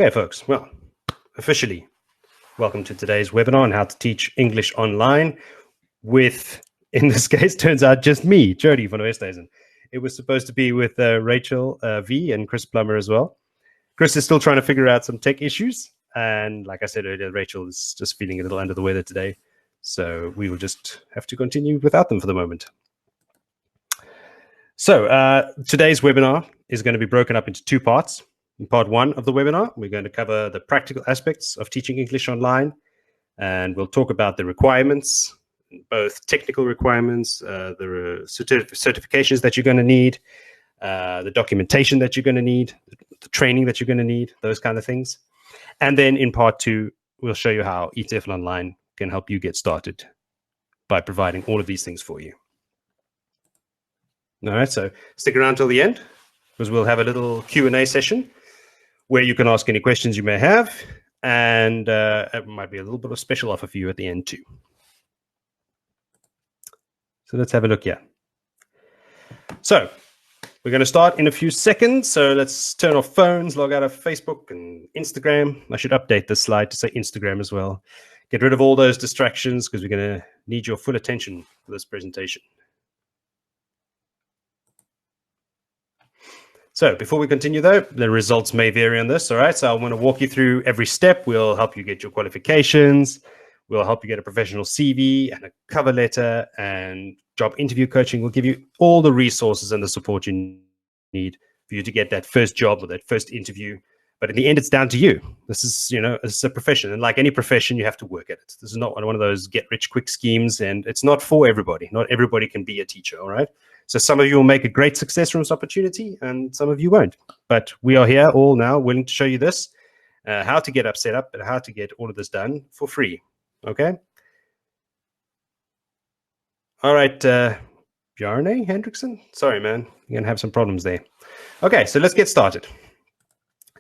Okay, folks, well, officially, welcome to today's webinar on how to teach English online with, in this case, turns out just me, Jody from Westhuizen. It was supposed to be with Rachael V and Chris Plummer as well. Chris is still trying to figure out some tech issues. And like I said earlier, Rachael is just feeling a little under the weather today. So we will just have to continue without them for the moment. So today's webinar is going to be broken up into two parts. In part one of the webinar, we're going to cover the practical aspects of teaching English online, and we'll talk about the requirements, both technical requirements, the certifications that you're going to need, the documentation that you're going to need, the training that you're going to need, those kind of things. And then in part two, we'll show you how eTefl Online can help you get started by providing all of these things for you. All right, so stick around till the end, because we'll have a little Q&A session where you can ask any questions you may have, and it might be a little bit of special offer for you at the end too. So let's have a look here. So we're going to start in a few seconds. So let's turn off phones, log out of Facebook and Instagram. I should update this slide to say Instagram as well. Get rid of all those distractions because we're going to need your full attention for this presentation. So before we continue, though, the results may vary on this. All right, so I want to walk you through every step. We'll help you get your qualifications. We'll help you get a professional CV and a cover letter and job interview coaching. We'll give you all the resources and the support you need for you to get that first job or that first interview. But in the end, it's down to you. This is, this is a profession. And like any profession, you have to work at it. This is not one of those get-rich-quick schemes, and it's not for everybody. Not everybody can be a teacher, all right? So some of you will make a great success from this opportunity, and some of you won't. But we are here all now willing to show you this, how to get set up, and how to get all of this done for free, okay? All right, Bjarne Hendrickson? Sorry, man. You're going to have some problems there. Okay, so let's get started.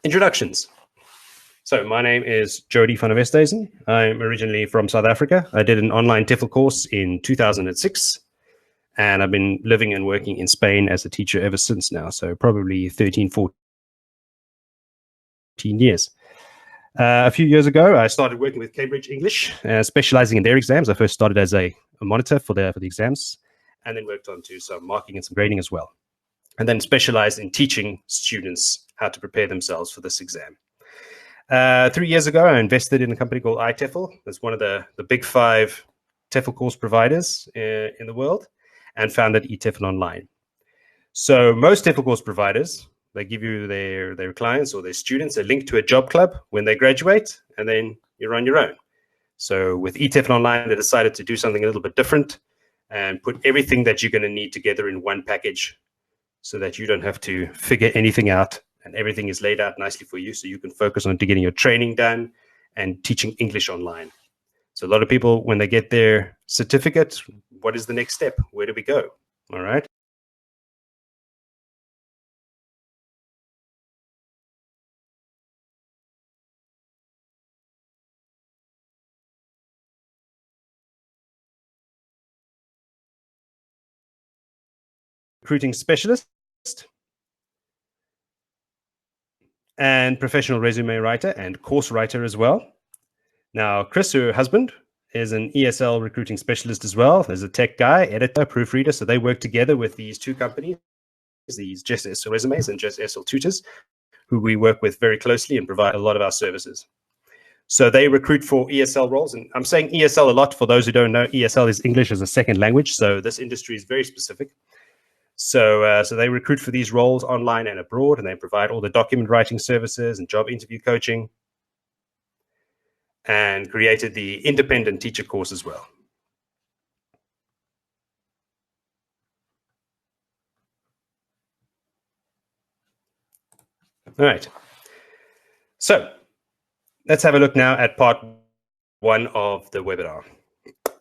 Introductions. So my name is Jody van Westhuizen. I'm originally from South Africa. I did an online TEFL course in 2006. And I've been living and working in Spain as a teacher ever since now, so probably 13, 14 years. A few years ago, I started working with Cambridge English, specializing in their exams. I first started as a monitor for the exams, and then worked on to some marking and some grading as well. And then specialized in teaching students how to prepare themselves for this exam. 3 years ago, I invested in a company called eTefl. That's one of the big 5 TEFL course providers in the world, and founded eTefl Online. So most TEFL course providers, they give you their clients or their students a link to a job club when they graduate, and then you're on your own. So with eTefl Online, they decided to do something a little bit different and put everything that you're going to need together in one package so that you don't have to figure anything out, and everything is laid out nicely for you so you can focus on getting your training done and teaching English online. So a lot of people, when they get their certificate, what is the next step? Where do we go? All right. Recruiting specialist and professional resume writer and course writer as well. Now, Chris, her husband, is an ESL recruiting specialist as well. There's a tech guy, editor, proofreader. So they work together with these two companies, these Just ESL Resumes and Just ESL Tutors, who we work with very closely and provide a lot of our services. So they recruit for ESL roles. And I'm saying ESL a lot for those who don't know. ESL is English as a second language. So this industry is very specific. So they recruit for these roles online and abroad, and they provide all the document writing services and job interview coaching, and created the independent teacher course as well. All right. So let's have a look now at part 1 of the webinar.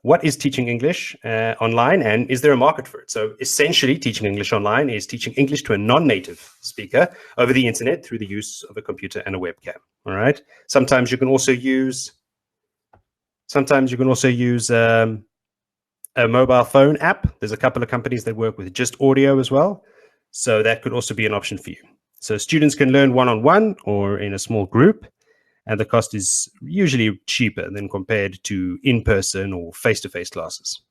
What is teaching English online, and is there a market for it? So essentially, teaching English online is teaching English to a non-native speaker over the internet through the use of a computer and a webcam. All right. Sometimes you can also use a mobile phone app. There's a couple of companies that work with just audio as well. So that could also be an option for you. So students can learn one-on-one or in a small group, and the cost is usually cheaper than compared to in-person or face-to-face classes.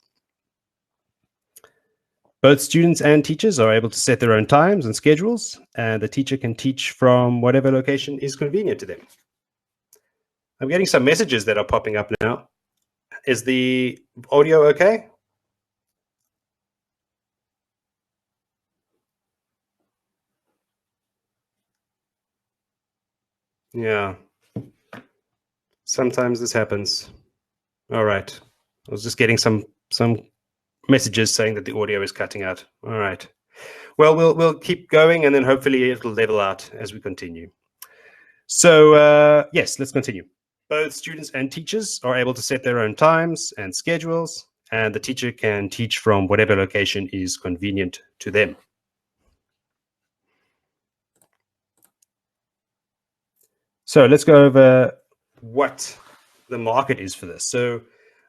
Both students and teachers are able to set their own times and schedules, and the teacher can teach from whatever location is convenient to them. I'm getting some messages that are popping up now. Is the audio okay? Yeah. Sometimes this happens. All right. I was just getting some messages saying that the audio is cutting out. All right. Well, we'll keep going, and then hopefully it'll level out as we continue. So yes, let's continue. Both students and teachers are able to set their own times and schedules, and the teacher can teach from whatever location is convenient to them. So let's go over what the market is for this. So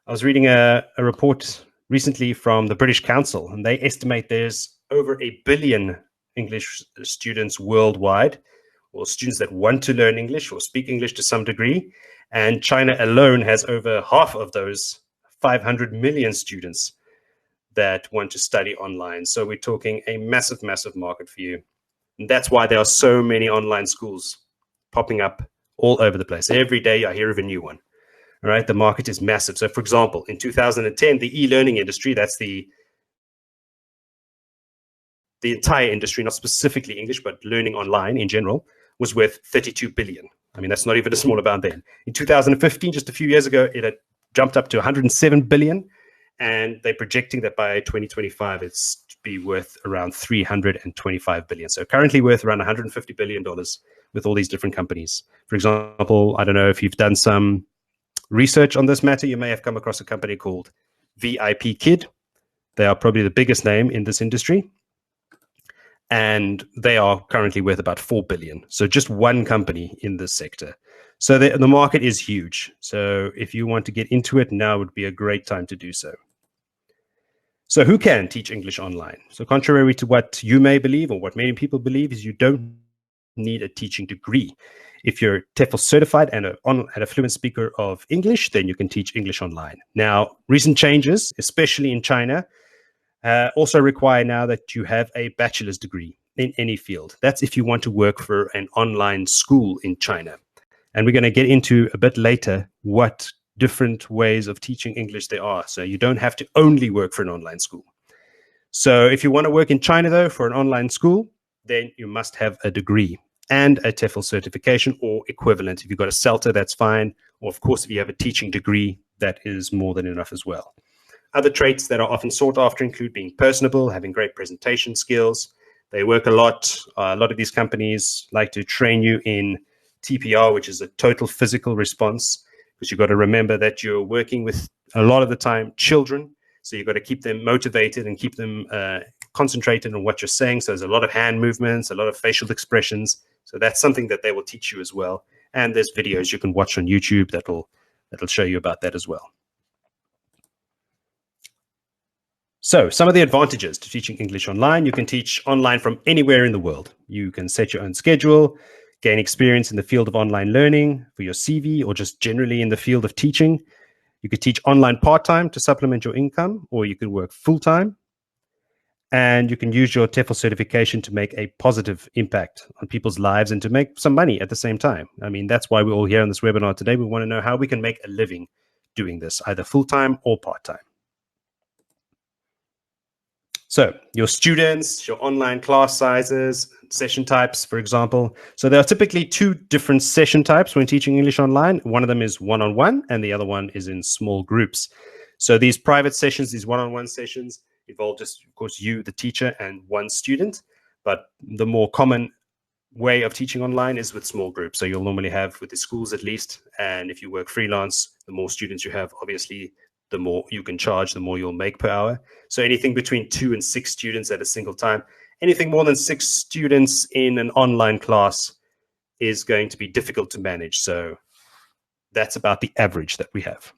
I was reading a report recently from the British Council, and they estimate there's over 1 billion English students worldwide, or students that want to learn English or speak English to some degree. And China alone has over half of those 500 million students that want to study online. So we're talking a massive, massive market for you. And that's why there are so many online schools popping up all over the place. Every day I hear of a new one. All right, the market is massive. So for example, in 2010, the e-learning industry, that's the entire industry, not specifically English, but learning online in general, was worth 32 billion. I mean, that's not even a small amount then. In 2015, just a few years ago, it had jumped up to 107 billion. And they're projecting that by 2025, it's to be worth around 325 billion. So currently worth around $150 billion with all these different companies. For example, I don't know if you've done some research on this matter, you may have come across a company called VIP Kid. They are probably the biggest name in this industry, and they are currently worth about 4 billion. So just one company in this sector. So the market is huge. So if you want to get into it, now would be a great time to do so. So who can teach English online? So contrary to what you may believe, or what many people believe, is you don't need a teaching degree. If you're TEFL certified and a fluent speaker of English, then you can teach English online. Now, recent changes, especially in China, also require now that you have a bachelor's degree in any field. That's if you want to work for an online school in China. And we're going to get into a bit later what different ways of teaching English there are. So you don't have to only work for an online school. So if you want to work in China, though, for an online school, then you must have a degree and a TEFL certification or equivalent. If you've got a CELTA, that's fine. Or, of course, if you have a teaching degree, that is more than enough as well. Other traits that are often sought after include being personable, having great presentation skills. They work a lot. A lot of these companies like to train you in TPR, which is a total physical response, because you've got to remember that you're working with, a lot of the time, children. So you've got to keep them motivated and keep them concentrated on what you're saying. So there's a lot of hand movements, a lot of facial expressions. So that's something that they will teach you as well. And there's videos you can watch on YouTube that'll show you about that as well. So some of the advantages to teaching English online: you can teach online from anywhere in the world. You can set your own schedule, gain experience in the field of online learning for your CV, or just generally in the field of teaching. You could teach online part-time to supplement your income, or you could work full-time. And you can use your TEFL certification to make a positive impact on people's lives and to make some money at the same time. I mean, that's why we're all here on this webinar today. We want to know how we can make a living doing this, either full-time or part-time. So your students, your online class sizes, session types, for example. So there are typically two different session types when teaching English online. One of them is one-on-one, and the other one is in small groups. So these private sessions, these one-on-one sessions, involve just, of course, you, the teacher, and one student. But the more common way of teaching online is with small groups. So you'll normally have, with the schools at least, and if you work freelance, the more students you have, obviously, the more you can charge, the more you'll make per hour. So anything between 2 and 6 students at a single time. Anything more than 6 students in an online class is going to be difficult to manage. So that's about the average that we have.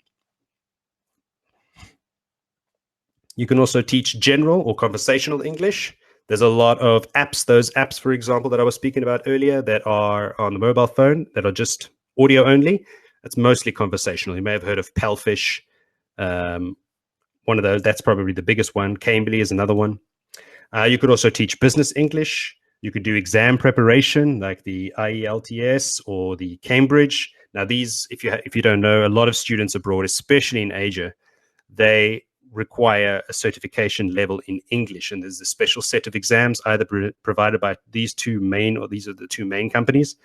You can also teach general or conversational English. There's a lot of apps, those apps, for example, that I was speaking about earlier that are on the mobile phone that are just audio only. It's mostly conversational. You may have heard of Palfish, one of those. That's probably the biggest one. Cambly is another one. You could also teach business English. You could do exam preparation like the IELTS or the Cambridge. Now, these, if you don't know, a lot of students abroad, especially in Asia, they require a certification level in English, and there's a special set of exams either provided by these are the two main companies,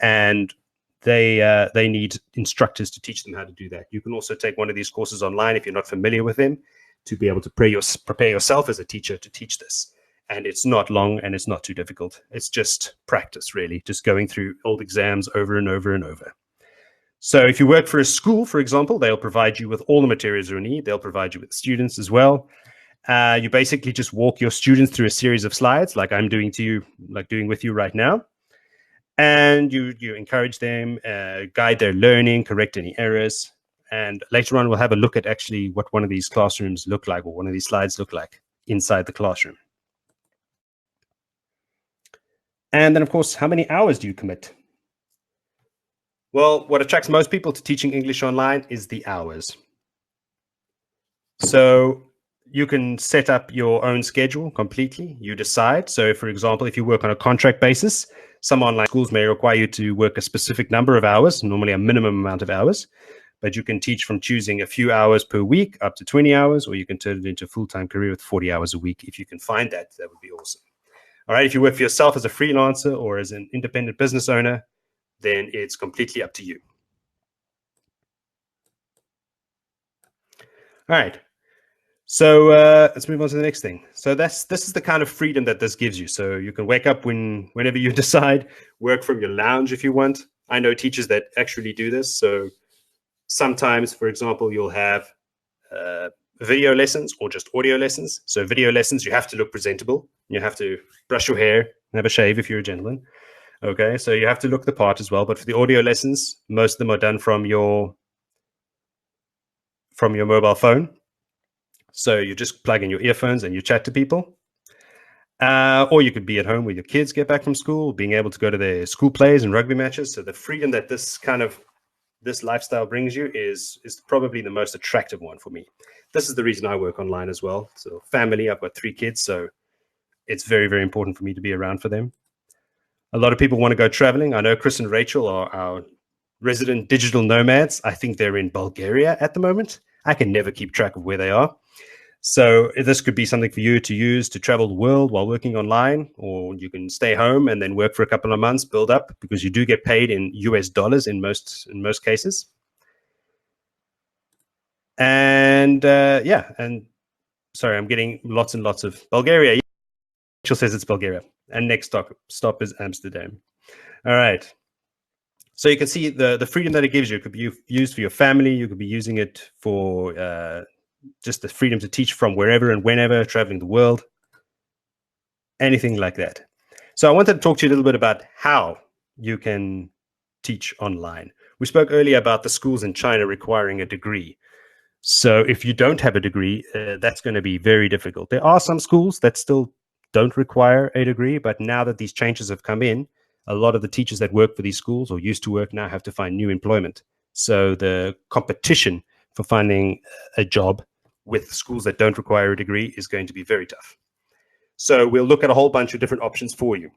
and they need instructors to teach them how to do that. You can also take one of these courses online if you're not familiar with them, to be able to prepare yourself as a teacher to teach this. And it's not long and it's not too difficult. It's just practice, really, just going through old exams over and over and over. So if you work for a school, for example, they'll provide you with all the materials you need. They'll provide you with students as well. You basically just walk your students through a series of slides like I'm doing with you right now. And you encourage them, guide their learning, correct any errors. And later on, we'll have a look at actually what one of these classrooms look like, or one of these slides look like inside the classroom. And then, of course, how many hours do you commit? Well, what attracts most people to teaching English online is the hours. So you can set up your own schedule completely. You decide. So, for example, if you work on a contract basis, some online schools may require you to work a specific number of hours, normally a minimum amount of hours. But you can teach from choosing a few hours per week up to 20 hours, or you can turn it into a full-time career with 40 hours a week. If you can find that, that would be awesome. All right, if you work for yourself as a freelancer or as an independent business owner, then it's completely up to you. All right, so let's move on to the next thing. So this is the kind of freedom that this gives you. So you can wake up whenever you decide, work from your lounge if you want. I know teachers that actually do this. So sometimes, for example, you'll have video lessons or just audio lessons. So video lessons, you have to look presentable. You have to brush your hair, have a shave if you're a gentleman. Okay, so you have to look the part as well. But for the audio lessons, most of them are done from your mobile phone. So you just plug in your earphones and you chat to people. Or you could be at home with your kids, get back from school, being able to go to their school plays and rugby matches. So the freedom that this lifestyle brings you is probably the most attractive one for me. This is the reason I work online as well. So family, I've got 3 kids, so it's very, very important for me to be around for them. A lot of people want to go traveling. I know Chris and Rachael are our resident digital nomads. I think they're in Bulgaria at the moment. I can never keep track of where they are. So this could be something for you to use to travel the world while working online, or you can stay home and then work for a couple of months, build up, because you do get paid in US dollars in most cases. And and sorry, I'm getting lots and lots of Bulgaria. Rachel says it's Bulgaria. And next stop is Amsterdam. All right. So you can see the freedom that it gives you. It could be used for your family. You could be using it for just the freedom to teach from wherever and whenever, traveling the world, anything like that. So I wanted to talk to you a little bit about how you can teach online. We spoke earlier about the schools in China requiring a degree. So if you don't have a degree, that's going to be very difficult. There are some schools that still don't require a degree, but now that these changes have come in, a lot of the teachers that work for these schools or used to work now have to find new employment. So the competition for finding a job with schools that don't require a degree is going to be very tough. So we'll look at a whole bunch of different options for you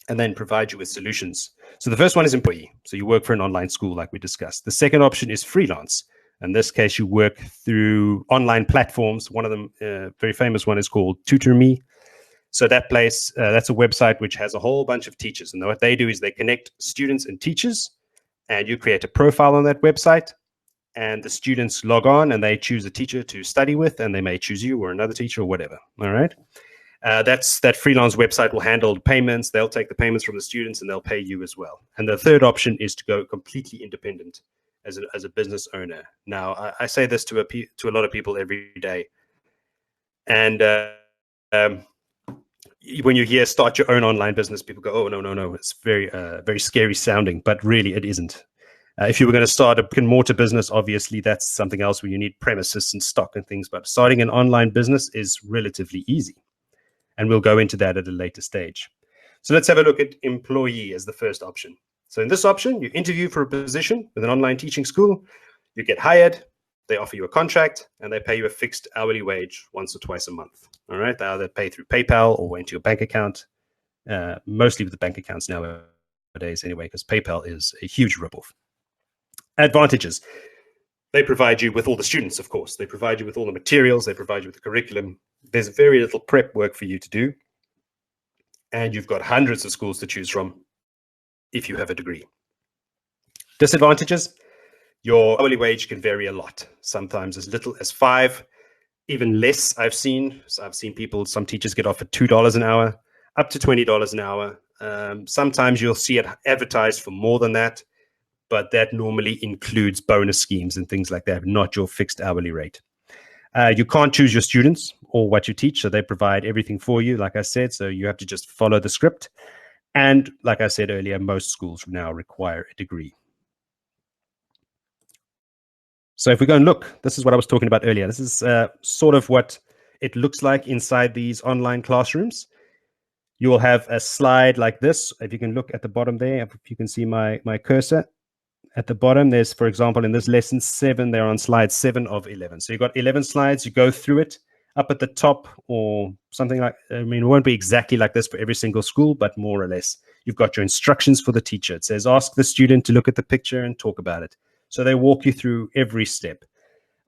and then provide you with solutions. So the first one is employee. So you work for an online school like we discussed. The second option is freelance. In this case, you work through online platforms. One of them, very famous one, is called Tutors. So that place, that's a website which has a whole bunch of teachers. And what they do is they connect students and teachers, and you create a profile on that website. And the students log on and they choose a teacher to study with, and they may choose you or another teacher or whatever. All right. That freelance website will handle payments. They'll take the payments from the students and they'll pay you as well. And the third option is to go completely independent as a business owner. Now, I say this to a lot of people every day. And when you hear start your own online business, people go, oh, no. It's very, very scary sounding, but really it isn't. If you were going to start a brick and mortar business, obviously that's something else where you need premises and stock and things. But starting an online business is relatively easy. And we'll go into that at a later stage. So let's have a look at employee as the first option. So in this option, you interview for a position with an online teaching school, you get hired, they offer you a contract, and they pay you a fixed hourly wage once or twice a month. All right, they either pay through PayPal or into your bank account, mostly with the bank accounts nowadays anyway, because PayPal is a huge ripoff. Advantages. They provide you with all the students, of course. They provide you with all the materials. They provide you with the curriculum. There's very little prep work for you to do. And you've got hundreds of schools to choose from if you have a degree. Disadvantages. Your hourly wage can vary a lot, sometimes as little as $5, even less I've seen. So I've seen some teachers get offered $2 an hour, up to $20 an hour. Sometimes you'll see it advertised for more than that, but that normally includes bonus schemes and things like that, not your fixed hourly rate. You can't choose your students or what you teach, so they provide everything for you, like I said, so you have to just follow the script. And like I said earlier, most schools now require a degree. So if we go and look, this is what I was talking about earlier. This is sort of what it looks like inside these online classrooms. You will have a slide like this. If you can look at the bottom there, if you can see my cursor at the bottom, there's, for example, in this lesson 7, they're on slide 7 of 11. So you've got 11 slides, you go through it. Up at the top or something like, I mean, it won't be exactly like this for every single school, but more or less. You've got your instructions for the teacher. It says, ask the student to look at the picture and talk about it. So they walk you through every step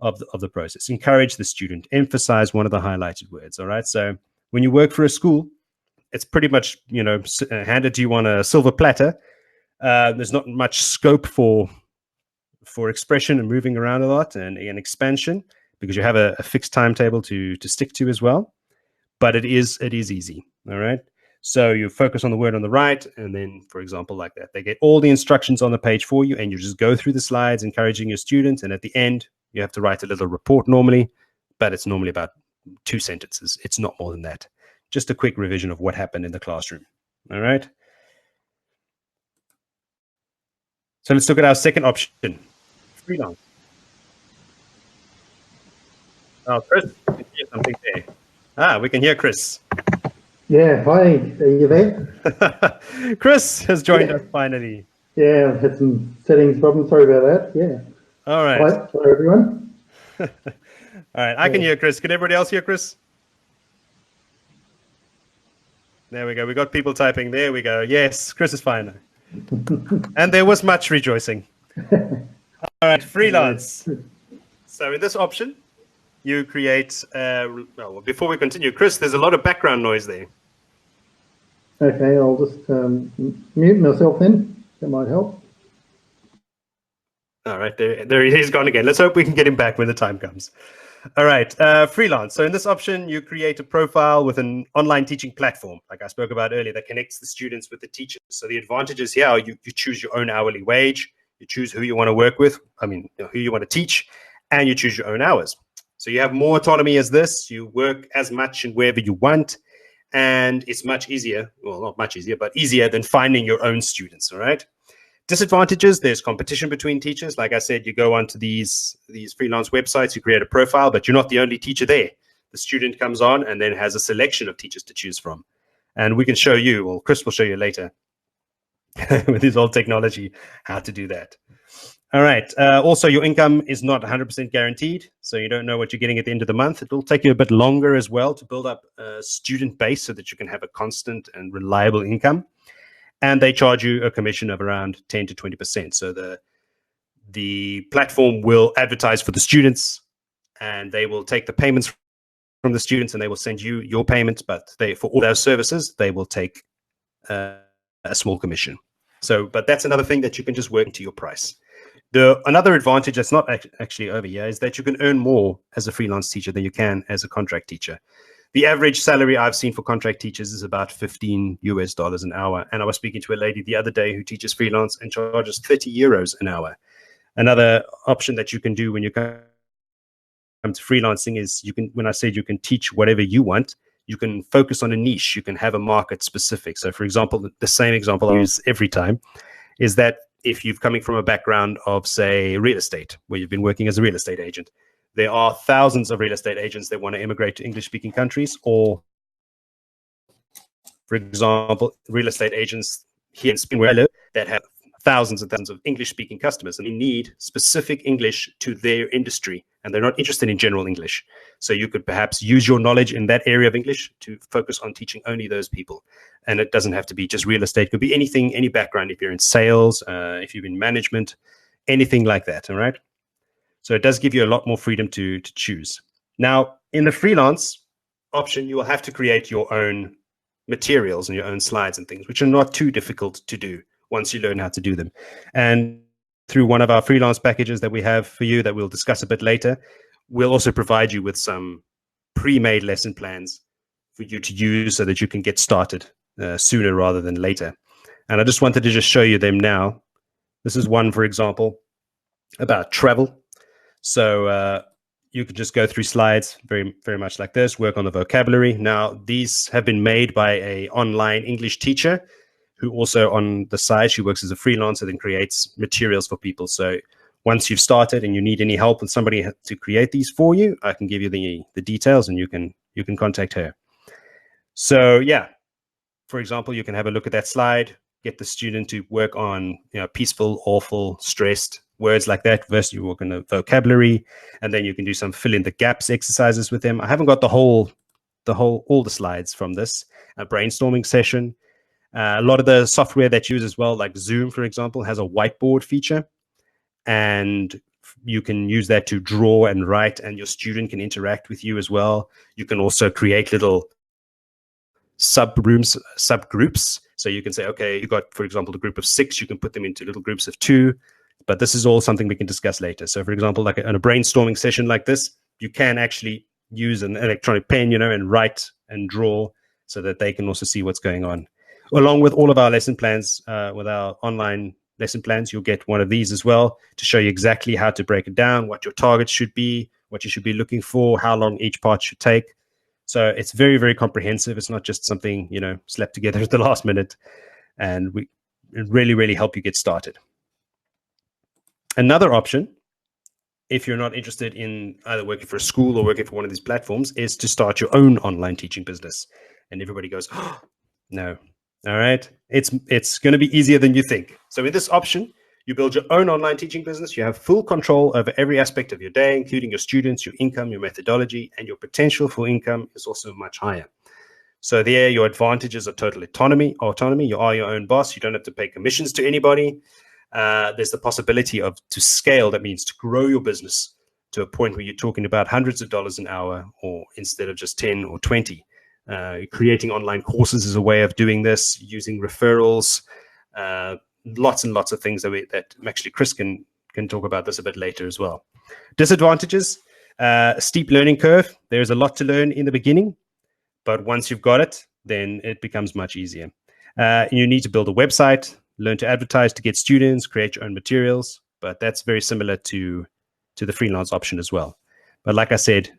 of the process. Encourage the student. Emphasize one of the highlighted words. All right. So when you work for a school, it's pretty much, handed to you on a silver platter. There's not much scope for expression and moving around a lot and expansion, because you have a fixed timetable to stick to as well. But it is easy. All right. So you focus on the word on the right, and then, for example, like that, they get all the instructions on the page for you, and you just go through the slides, encouraging your students. And at the end, you have to write a little report normally, but it's normally about 2 sentences. It's not more than that. Just a quick revision of what happened in the classroom. All right. So let's look at our second option, freelance. Oh, Chris, we can hear something there. We can hear Chris. Yeah, hi, are you there? Chris has joined us finally. Yeah, I've had some settings problems. Sorry about that. Yeah. All right. Hi, everyone. All right, I can hear Chris. Can everybody else hear Chris? There we go. We got people typing. There we go. Yes, Chris is fine. And there was much rejoicing. All right, freelance. So in this option, you create, well, before we continue, Chris, there's a lot of background noise there. Okay, I'll just mute myself then. That might help. All right, there he's gone again. Let's hope we can get him back when the time comes. All right, freelance. So in this option, you create a profile with an online teaching platform, like I spoke about earlier, that connects the students with the teachers. So the advantages here are you choose your own hourly wage, you choose who you want to work with, who you want to teach, and you choose your own hours. So you have more autonomy as this. You work as much and wherever you want, and it's much easier. Well, not much easier, but easier than finding your own students. All right. Disadvantages, there's competition between teachers. Like I said, you go onto these freelance websites, you create a profile, but you're not the only teacher there. The student comes on and then has a selection of teachers to choose from. And we can show you, well, Chris will show you later with his old technology, how to do that. All right. Also, your income is not 100% guaranteed, so you don't know what you're getting at the end of the month. It will take you a bit longer as well to build up a student base so that you can have a constant and reliable income. And they charge you a commission of around 10 to 20%. So the platform will advertise for the students, and they will take the payments from the students, and they will send you your payments. But for all those services, they will take a small commission. But that's another thing that you can just work into your price. Another advantage that's not actually over here is that you can earn more as a freelance teacher than you can as a contract teacher. The average salary I've seen for contract teachers is about $15 an hour. And I was speaking to a lady the other day who teaches freelance and charges €30 an hour. Another option that you can do when you come to freelancing is when I said you can teach whatever you want, you can focus on a niche. You can have a market specific. So for example, the same example I use every time is that if you're coming from a background of, say, real estate, where you've been working as a real estate agent, there are thousands of real estate agents that want to immigrate to English-speaking countries, or For example, real estate agents here in Spain where I live that have thousands and thousands of English-speaking customers, and they need specific English to their industry, and they're not interested in general English. So you could perhaps use your knowledge in that area of English to focus on teaching only those people. And it doesn't have to be just real estate. It could be anything, any background. If you're in sales, if you're in management, anything like that, all right? So it does give you a lot more freedom to choose. Now, in the freelance option, you will have to create your own materials and your own slides and things, which are not too difficult to do once you learn how to do them. And through one of our freelance packages that we have for you that we'll discuss a bit later, we'll also provide you with some pre-made lesson plans for you to use so that you can get started sooner rather than later. And I just wanted to just show you them now. This is one, for example, about travel. So you could just go through slides very, very much like this, work on the vocabulary. Now, these have been made by an online English teacher who also on the side, she works as a freelancer, then creates materials for people. So once you've started and you need any help with somebody to create these for you, I can give you the details and you can contact her. So yeah, for example, you can have a look at that slide, get the student to work on peaceful, awful, stressed, words like that. First, you work on the vocabulary, and then you can do some fill in the gaps exercises with them. I haven't got all the slides from this brainstorming session. A lot of the software that you use as well, like Zoom, for example, has a whiteboard feature, and you can use that to draw and write, and your student can interact with you as well. You can also create little subgroups. So you can say, okay, you got, for example, a group of 6, you can put them into little groups of 2. But this is all something we can discuss later. So, for example, like in a brainstorming session like this, you can actually use an electronic pen, and write and draw so that they can also see what's going on. Along with all of our lesson plans, with our online lesson plans, you'll get one of these as well to show you exactly how to break it down, what your targets should be, what you should be looking for, how long each part should take. So it's very, very comprehensive. It's not just something, slapped together at the last minute. And it really, really help you get started. Another option, if you're not interested in either working for a school or working for one of these platforms, is to start your own online teaching business. And everybody goes, oh, no. All right. It's going to be easier than you think. So with this option, you build your own online teaching business. You have full control over every aspect of your day, including your students, your income, your methodology, and your potential for income is also much higher. So there, your advantages are total autonomy. You are your own boss. You don't have to pay commissions to anybody. There's the possibility to scale. That means to grow your business to a point where you're talking about hundreds of dollars an hour, or instead of just 10 or 20. Creating online courses is a way of doing this, using referrals, lots and lots of things that actually Chris can talk about this a bit later as well. Disadvantages, steep learning curve. There's a lot to learn in the beginning, but once you've got it, then it becomes much easier. You need to build a website, learn to advertise to get students, create your own materials, but that's very similar to the freelance option as well. But like I said,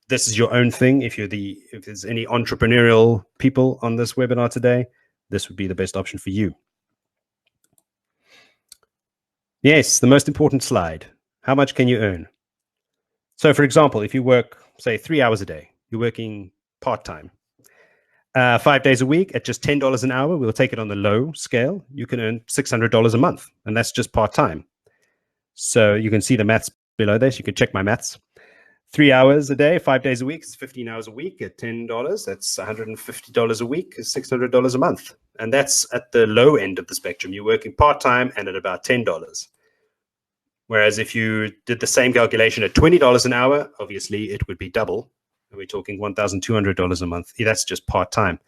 this is your own thing. If there's any entrepreneurial people on this webinar today, this would be the best option for you. Yes, the most important slide. How much can you earn? So for example, if you work, say, 3 hours a day, you're working part-time, 5 days a week at just $10 an hour, we'll take it on the low scale, you can earn $600 a month, and that's just part-time. So you can see the maths below this. You can check my maths. 3 hours a day, 5 days a week, it's 15 hours a week at $10. That's $150 a week, is $600 a month. And that's at the low end of the spectrum. You're working part-time and at about $10. Whereas if you did the same calculation at $20 an hour, obviously it would be double. And we're talking $1,200 a month. That's just part-time.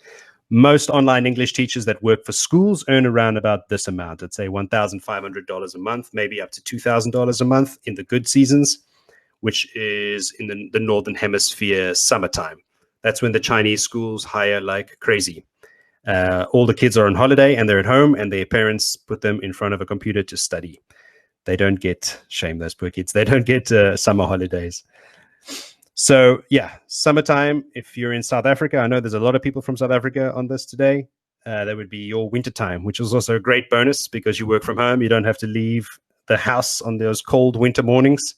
Most online English teachers that work for schools earn around about this amount. I'd say $1,500 a month, maybe up to $2,000 a month in the good seasons, which is in the Northern Hemisphere summertime. That's when the Chinese schools hire like crazy. All the kids are on holiday and they're at home, and their parents put them in front of a computer to study. They don't get, shame those poor kids, they don't get summer holidays. So yeah, summertime, if you're in South Africa, I know there's a lot of people from South Africa on this today, that would be your winter time, which is also a great bonus because you work from home. You don't have to leave the house on those cold winter mornings.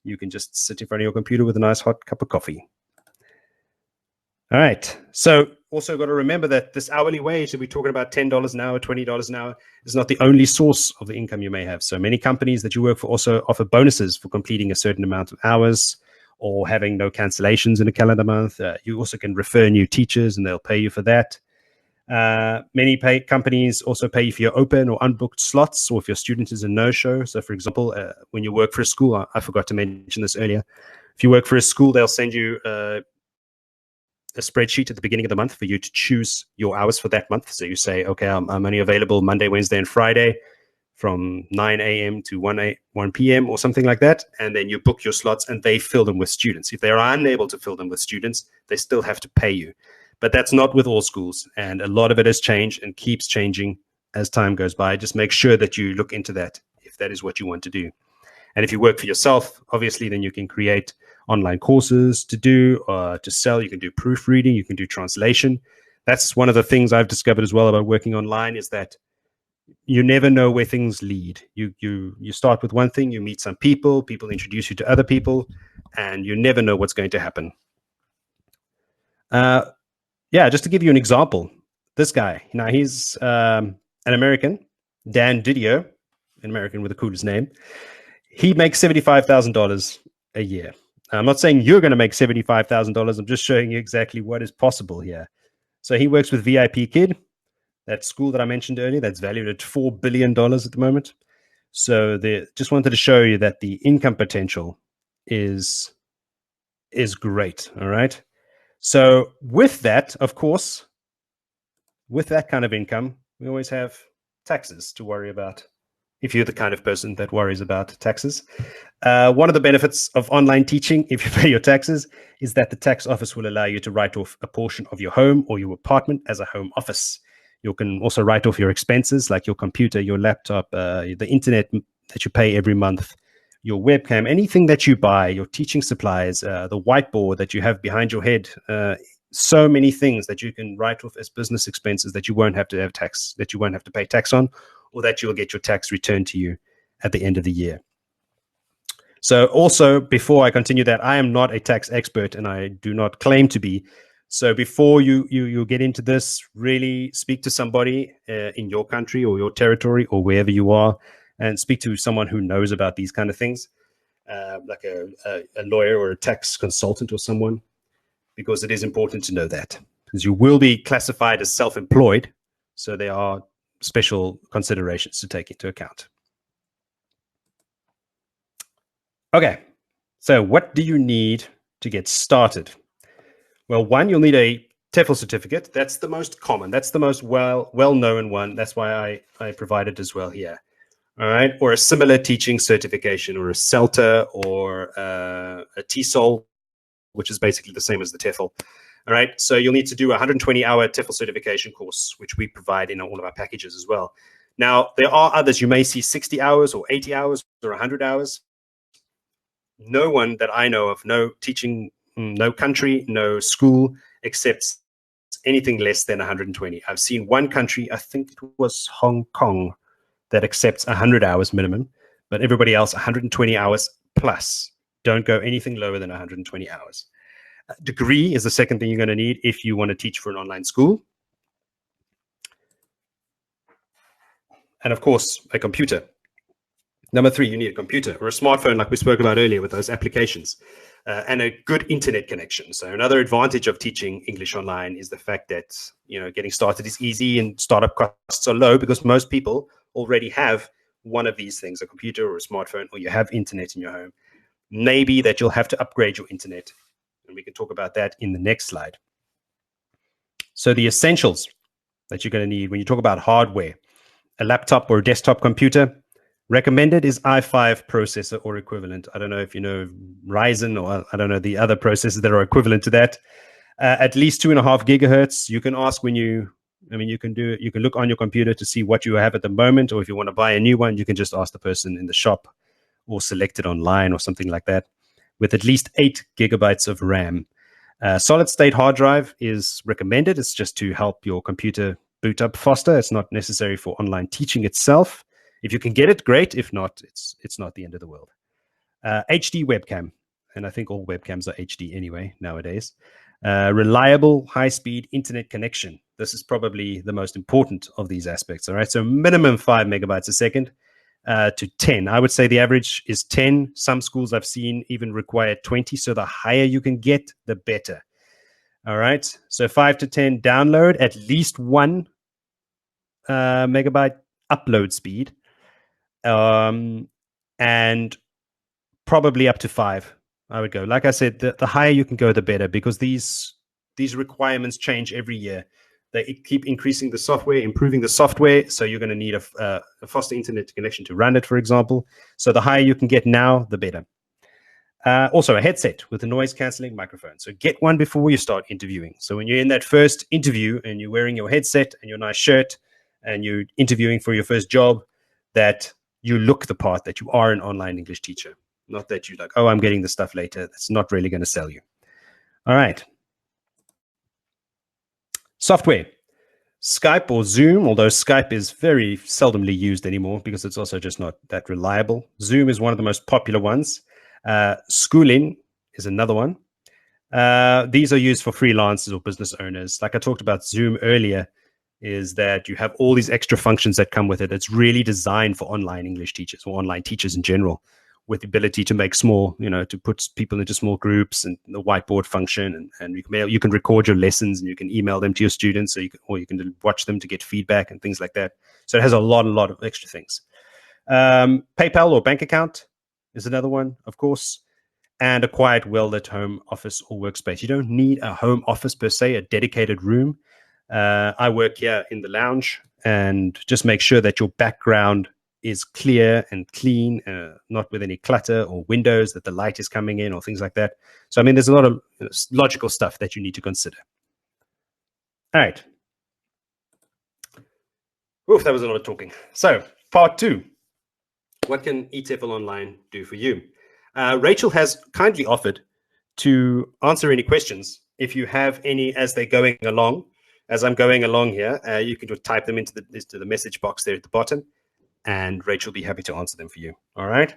You can just sit in front of your computer with a nice hot cup of coffee. All right. So also got to remember that this hourly wage that we're talking about, $10 an hour, $20 an hour, is not the only source of the income you may have. So many companies that you work for also offer bonuses for completing a certain amount of hours or having no cancellations in a calendar month. You also can refer new teachers and they'll pay you for that. Many companies also pay you for your open or unbooked slots, or if your student is a no-show. So for example, when you work for a school, I forgot to mention this earlier. If you work for a school, they'll send you a spreadsheet at the beginning of the month for you to choose your hours for that month. So you say, okay, I'm only available Monday, Wednesday, and Friday from 9 a.m. to 1 p.m. or something like that. And then you book your slots and they fill them with students. If they're unable to fill them with students, they still have to pay you. But that's not with all schools. And a lot of it has changed and keeps changing as time goes by. Just make sure that you look into that if that is what you want to do. And if you work for yourself, obviously, then you can create online courses to do, to sell. You can do proofreading, you can do translation. That's one of the things I've discovered as well about working online, is that you never know where things lead. You start with one thing, you meet some people introduce you to other people, and you never know what's going to happen. Just to give you an example, this guy, now he's an American, Dan Didio, an American with the coolest name. He makes $75,000 a year. I'm not saying you're going to make $75,000. I'm just showing you exactly what is possible here. So he works with VIP Kid, that school that I mentioned earlier, that's valued at $4 billion at the moment. So just wanted to show you that the income potential is great. All right. So with that, of course, with that kind of income, we always have taxes to worry about. If you're the kind of person that worries about taxes. One of the benefits of online teaching, if you pay your taxes, is that the tax office will allow you to write off a portion of your home or your apartment as a home office. You can also write off your expenses like your computer, your laptop, the internet that you pay every month, your webcam, anything that you buy, your teaching supplies, the whiteboard that you have behind your head. So many things that you can write off as business expenses that you won't have to have tax, that you won't have to pay tax on, or that you'll get your tax returned to you at the end of the year. So also, before I continue that, I am not a tax expert and I do not claim to be. So before you get into this, really speak to somebody in your country or your territory or wherever you are, and speak to someone who knows about these kind of things, like a lawyer or a tax consultant or someone, because it is important to know that, because you will be classified as self-employed. So there are special considerations to take into account. Okay, so what do you need to get started? Well, one, you'll need a TEFL certificate. That's the most common. That's the most well-known one. That's why I provide it as well here. All right, or a similar teaching certification, or a CELTA, or a TESOL, which is basically the same as the TEFL. All right, so you'll need to do a 120-hour TEFL certification course, which we provide in all of our packages as well. Now, there are others. You may see 60 hours or 80 hours or 100 hours. No one that I know of, no teaching, no country, no school accepts anything less than 120. I've seen one country, I think it was Hong Kong, that accepts 100 hours minimum, but everybody else 120 hours plus. Don't go anything lower than 120 hours. A degree is the second thing you're going to need if you want to teach for an online school. And of course, a computer. Number three, you need a computer or a smartphone, like we spoke about earlier with those applications, and a good internet connection. So another advantage of teaching English online is the fact that, getting started is easy and startup costs are low, because most people already have one of these things, a computer or a smartphone, or you have internet in your home. Maybe that you'll have to upgrade your internet, and we can talk about that in the next slide. So the essentials that you're going to need when you talk about hardware: a laptop or a desktop computer. Recommended is i5 processor or equivalent. I don't know if you know Ryzen, or I don't know the other processors that are equivalent to that. At least 2.5 gigahertz. You can ask you can look on your computer to see what you have at the moment, or if you want to buy a new one, you can just ask the person in the shop or select it online or something like that. With at least 8 gigabytes of RAM. Solid state hard drive is recommended. It's just to help your computer boot up faster. It's not necessary for online teaching itself. If you can get it, great. If not, it's not the end of the world. HD webcam, and I think all webcams are HD anyway nowadays. Reliable, high-speed internet connection. This is probably the most important of these aspects. All right, so minimum 5 megabytes a second to 10. I would say the average is 10. Some schools I've seen even require 20. So the higher you can get, the better. All right, so 5 to 10 download, at least 1 megabyte upload speed, and probably up to 5. I would go. Like I said, the higher you can go, the better, because these requirements change every year. They keep increasing the software, improving the software. So you're going to need a faster internet connection to run it, for example. So the higher you can get now, the better. Also, a headset with a noise cancelling microphone. So get one before you start interviewing. So when you're in that first interview and you're wearing your headset and your nice shirt and you're interviewing for your first job, that you look the part, that you are an online English teacher. Not that you're like, oh, I'm getting the stuff later. That's not really going to sell you. All right. Software. Skype or Zoom, although Skype is very seldomly used anymore because it's also just not that reliable. Zoom is one of the most popular ones. Schooling is another one. These are used for freelancers or business owners. Like I talked about Zoom earlier, is that you have all these extra functions that come with it. It's really designed for online English teachers or online teachers in general, with the ability to make small, to put people into small groups, and the whiteboard function, and you can record your lessons and you can email them to your students, so you can watch them to get feedback and things like that. So it has a lot of extra things. PayPal or bank account is another one, of course, and a quiet, well-lit home office or workspace. You don't need a home office per se, a dedicated room. I work here in the lounge, and just make sure that your background is clear and clean, not with any clutter or windows that the light is coming in or things like that. So, I mean, there's a lot of logical stuff that you need to consider. All right. Oof, that was a lot of talking. So, part 2. What can eTefl Online do for you? Rachael has kindly offered to answer any questions. If you have any as they're going along, as I'm going along here, you can just type them into the message box there at the bottom, and Rachael will be happy to answer them for you. All right.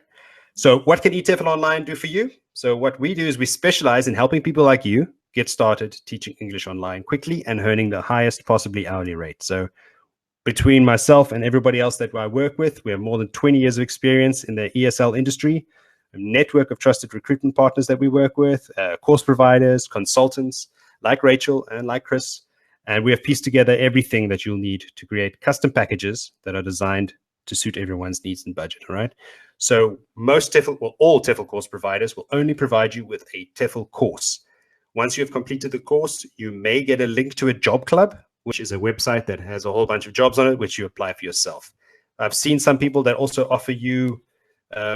So what can eTefl Online do for you? So what we do is we specialize in helping people like you get started teaching English online quickly and earning the highest possibly hourly rate. So between myself and everybody else that I work with, we have more than 20 years of experience in the ESL industry, a network of trusted recruitment partners that we work with, course providers, consultants like Rachael and like Chris. And we have pieced together everything that you'll need to create custom packages that are designed to suit everyone's needs and budget. All right. So most TEFL, well, all TEFL course providers will only provide you with a TEFL course. Once you have completed the course, you may get a link to a job club, which is a website that has a whole bunch of jobs on it, which you apply for yourself. I've seen some people that also offer you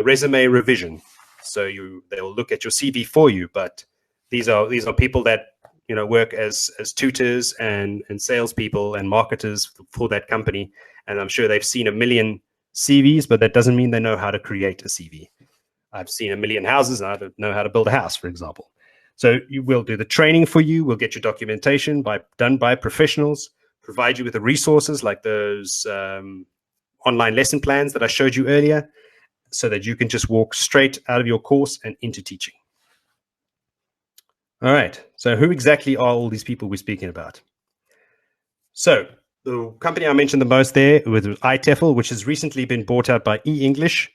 resume revision. So they will look at your CV for you, but these are people that work as tutors and salespeople and marketers for that company. And I'm sure they've seen a million CVs, but that doesn't mean they know how to create a CV. I've seen a million houses, and I don't know how to build a house, for example. So we'll do the training for you. We'll get your documentation done by professionals, provide you with the resources like those online lesson plans that I showed you earlier, so that you can just walk straight out of your course and into teaching. All right. So who exactly are all these people we're speaking about? So the company I mentioned the most there with eTefl, which has recently been bought out by eEnglish,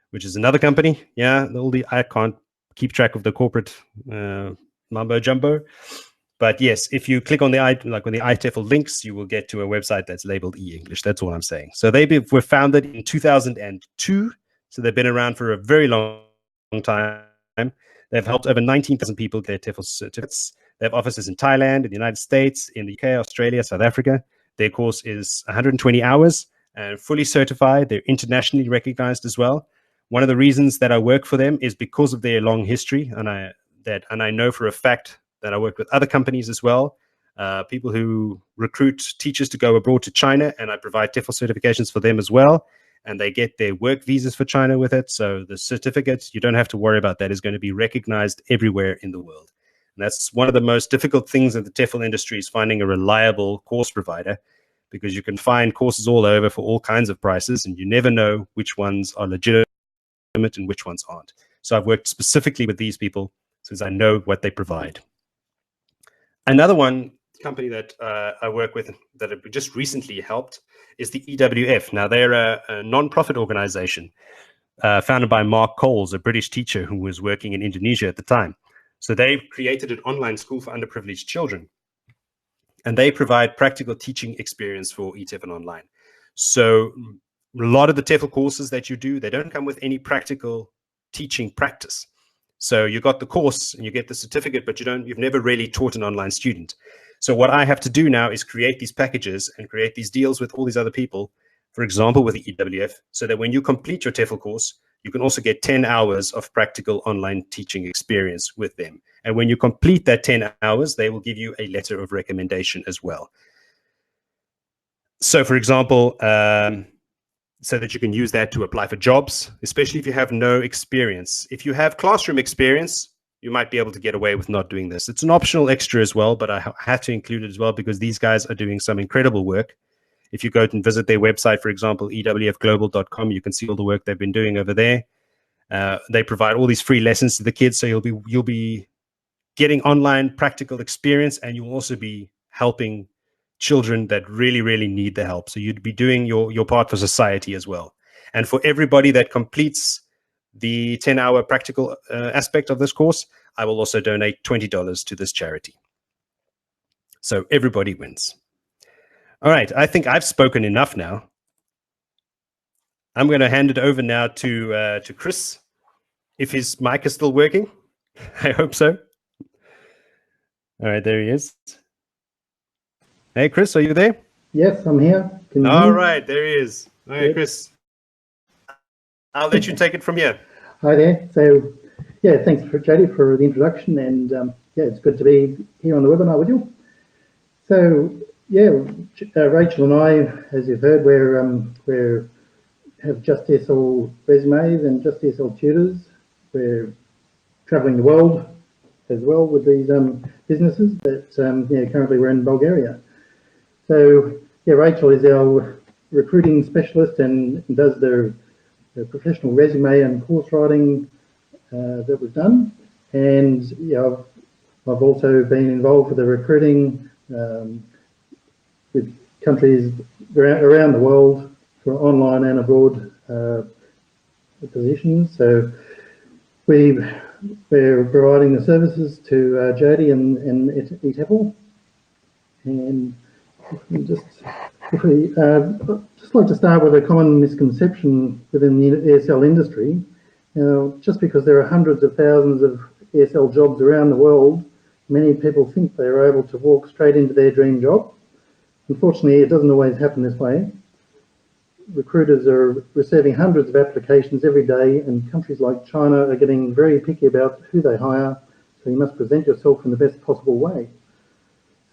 which is another company. Yeah, I can't keep track of the corporate mumbo jumbo. But yes, if you click on the eTefl links, you will get to a website that's labeled eEnglish. That's all I'm saying. So they were founded in 2002. So they've been around for a very long time. They've helped over 19,000 people get their TEFL certificates. They have offices in Thailand, in the United States, in the UK, Australia, South Africa. Their course is 120 hours and fully certified. They're internationally recognized as well. One of the reasons that I work for them is because of their long history, and I know for a fact that I work with other companies as well, people who recruit teachers to go abroad to China, and I provide TEFL certifications for them as well. And they get their work visas for China with it. So the certificate, you don't have to worry about that, is going to be recognized everywhere in the world. And that's one of the most difficult things in the TEFL industry, is finding a reliable course provider, because you can find courses all over for all kinds of prices, and you never know which ones are legitimate and which ones aren't. So I've worked specifically with these people since I know what they provide. Another one company that I work with that have just recently helped is the EWF. Now, they're a non-profit organization founded by Mark Coles, a British teacher who was working in Indonesia at the time. So they've created an online school for underprivileged children, and they provide practical teaching experience for eTefl online. So a lot of the TEFL courses that you do, they don't come with any practical teaching practice. So you got the course and you get the certificate, but you've never really taught an online student. So what I have to do now is create these packages and create these deals with all these other people, for example, with the EWF, so that when you complete your TEFL course, you can also get 10 hours of practical online teaching experience with them. And when you complete that 10 hours, they will give you a letter of recommendation as well. So, for example, so that you can use that to apply for jobs, especially if you have no experience. If you have classroom experience, you might be able to get away with not doing this. It's an optional extra as well, but I had to include it as well because these guys are doing some incredible work. If you go and visit their website, for example, ewfglobal.com, you can see all the work they've been doing over there. They provide all these free lessons to the kids, so you'll be getting online practical experience, and you'll also be helping children that really, really need the help. So you'd be doing your part for society as well. And for everybody that completes the 10-hour practical aspect of this course, I will also donate $20 to this charity. So everybody wins. All right, I think I've spoken enough now. I'm going to hand it over now to Chris, if his mic is still working. I hope so. All right, there he is. Hey, Chris, are you there? Yes, I'm here. All right, there he is. All right, Chris. I'll let you take it from here. Hi there. So, yeah, thanks for Jody for the introduction, and yeah, it's good to be here on the webinar with you. So, yeah, Rachel and I, as you've heard, we have Just TEFL resumes and Just TEFL tutors. We're travelling the world as well with these businesses, but yeah, currently we're in Bulgaria. So, yeah, Rachel is our recruiting specialist and does the professional resume and course writing that we've done. And yeah, I've also been involved with the recruiting with countries around the world for online and abroad positions. So we're providing the services to Jody and eTefl. And just like to start with a common misconception within the ESL industry. Just because there are hundreds of thousands of ESL jobs around the world, many people think they are able to walk straight into their dream job. Unfortunately, it doesn't always happen this way. Recruiters are receiving hundreds of applications every day, and countries like China are getting very picky about who they hire, so you must present yourself in the best possible way.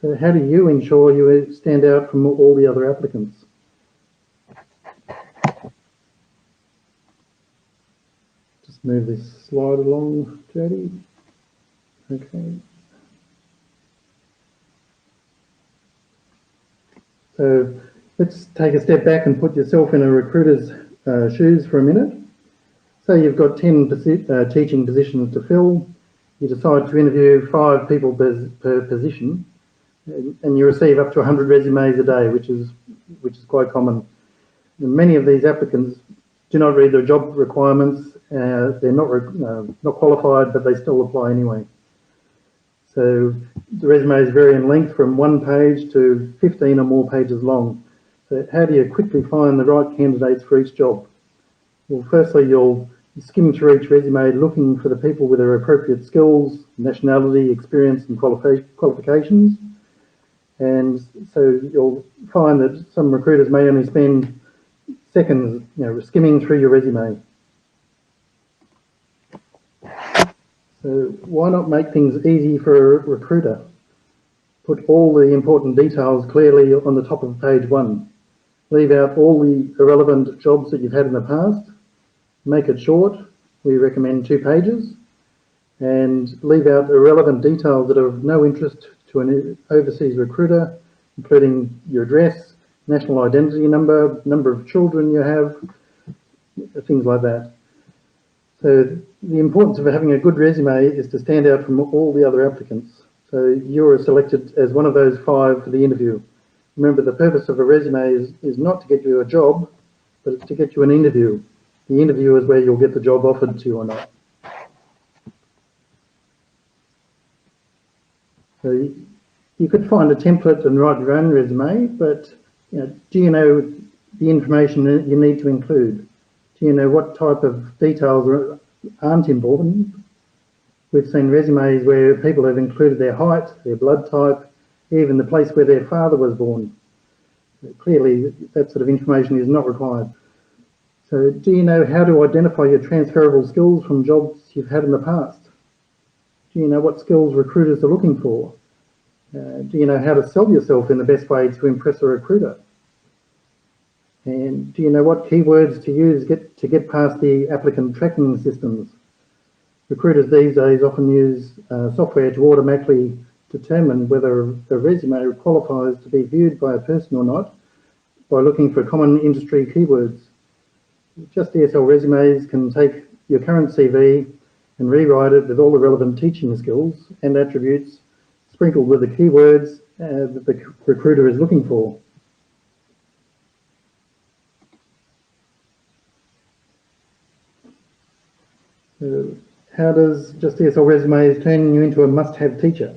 So how do you ensure you stand out from all the other applicants? Just move this slide along, Jody. Okay. So let's take a step back and put yourself in a recruiter's shoes for a minute. So you've got 10 teaching positions to fill. You decide to interview 5 people per position, and you receive up to 100 resumes a day, which is quite common. And many of these applicants do not read their job requirements. They're not qualified, but they still apply anyway. So the resumes vary in length from 1 page to 15 or more pages long. So how do you quickly find the right candidates for each job? Well, firstly, you'll skim through each resume looking for the people with their appropriate skills, nationality, experience and qualifications. And so you'll find that some recruiters may only spend seconds, skimming through your resume. So why not make things easy for a recruiter? Put all the important details clearly on the top of page 1. Leave out all the irrelevant jobs that you've had in the past. Make it short. We recommend 2 pages. And leave out irrelevant details that are of no interest to an overseas recruiter, including your address, national identity number, number of children you have, things like that. So the importance of having a good resume is to stand out from all the other applicants. So you were selected as one of those 5 for the interview. Remember, the purpose of a resume is not to get you a job, but it's to get you an interview. The interview is where you'll get the job offered to you or not. So you could find a template and write your own resume, but do you know the information that you need to include? Do you know what type of details aren't important? We've seen resumes where people have included their height, their blood type, even the place where their father was born. Clearly, that sort of information is not required. So do you know how to identify your transferable skills from jobs you've had in the past? Do you know what skills recruiters are looking for? Do you know how to sell yourself in the best way to impress a recruiter? And do you know what keywords to use to get past the applicant tracking systems? Recruiters these days often use software to automatically determine whether a resume qualifies to be viewed by a person or not by looking for common industry keywords. Just ESL resumes can take your current CV and rewrite it with all the relevant teaching skills and attributes sprinkled with the keywords that the recruiter is looking for. How does Just ESL resumes turn you into a must-have teacher?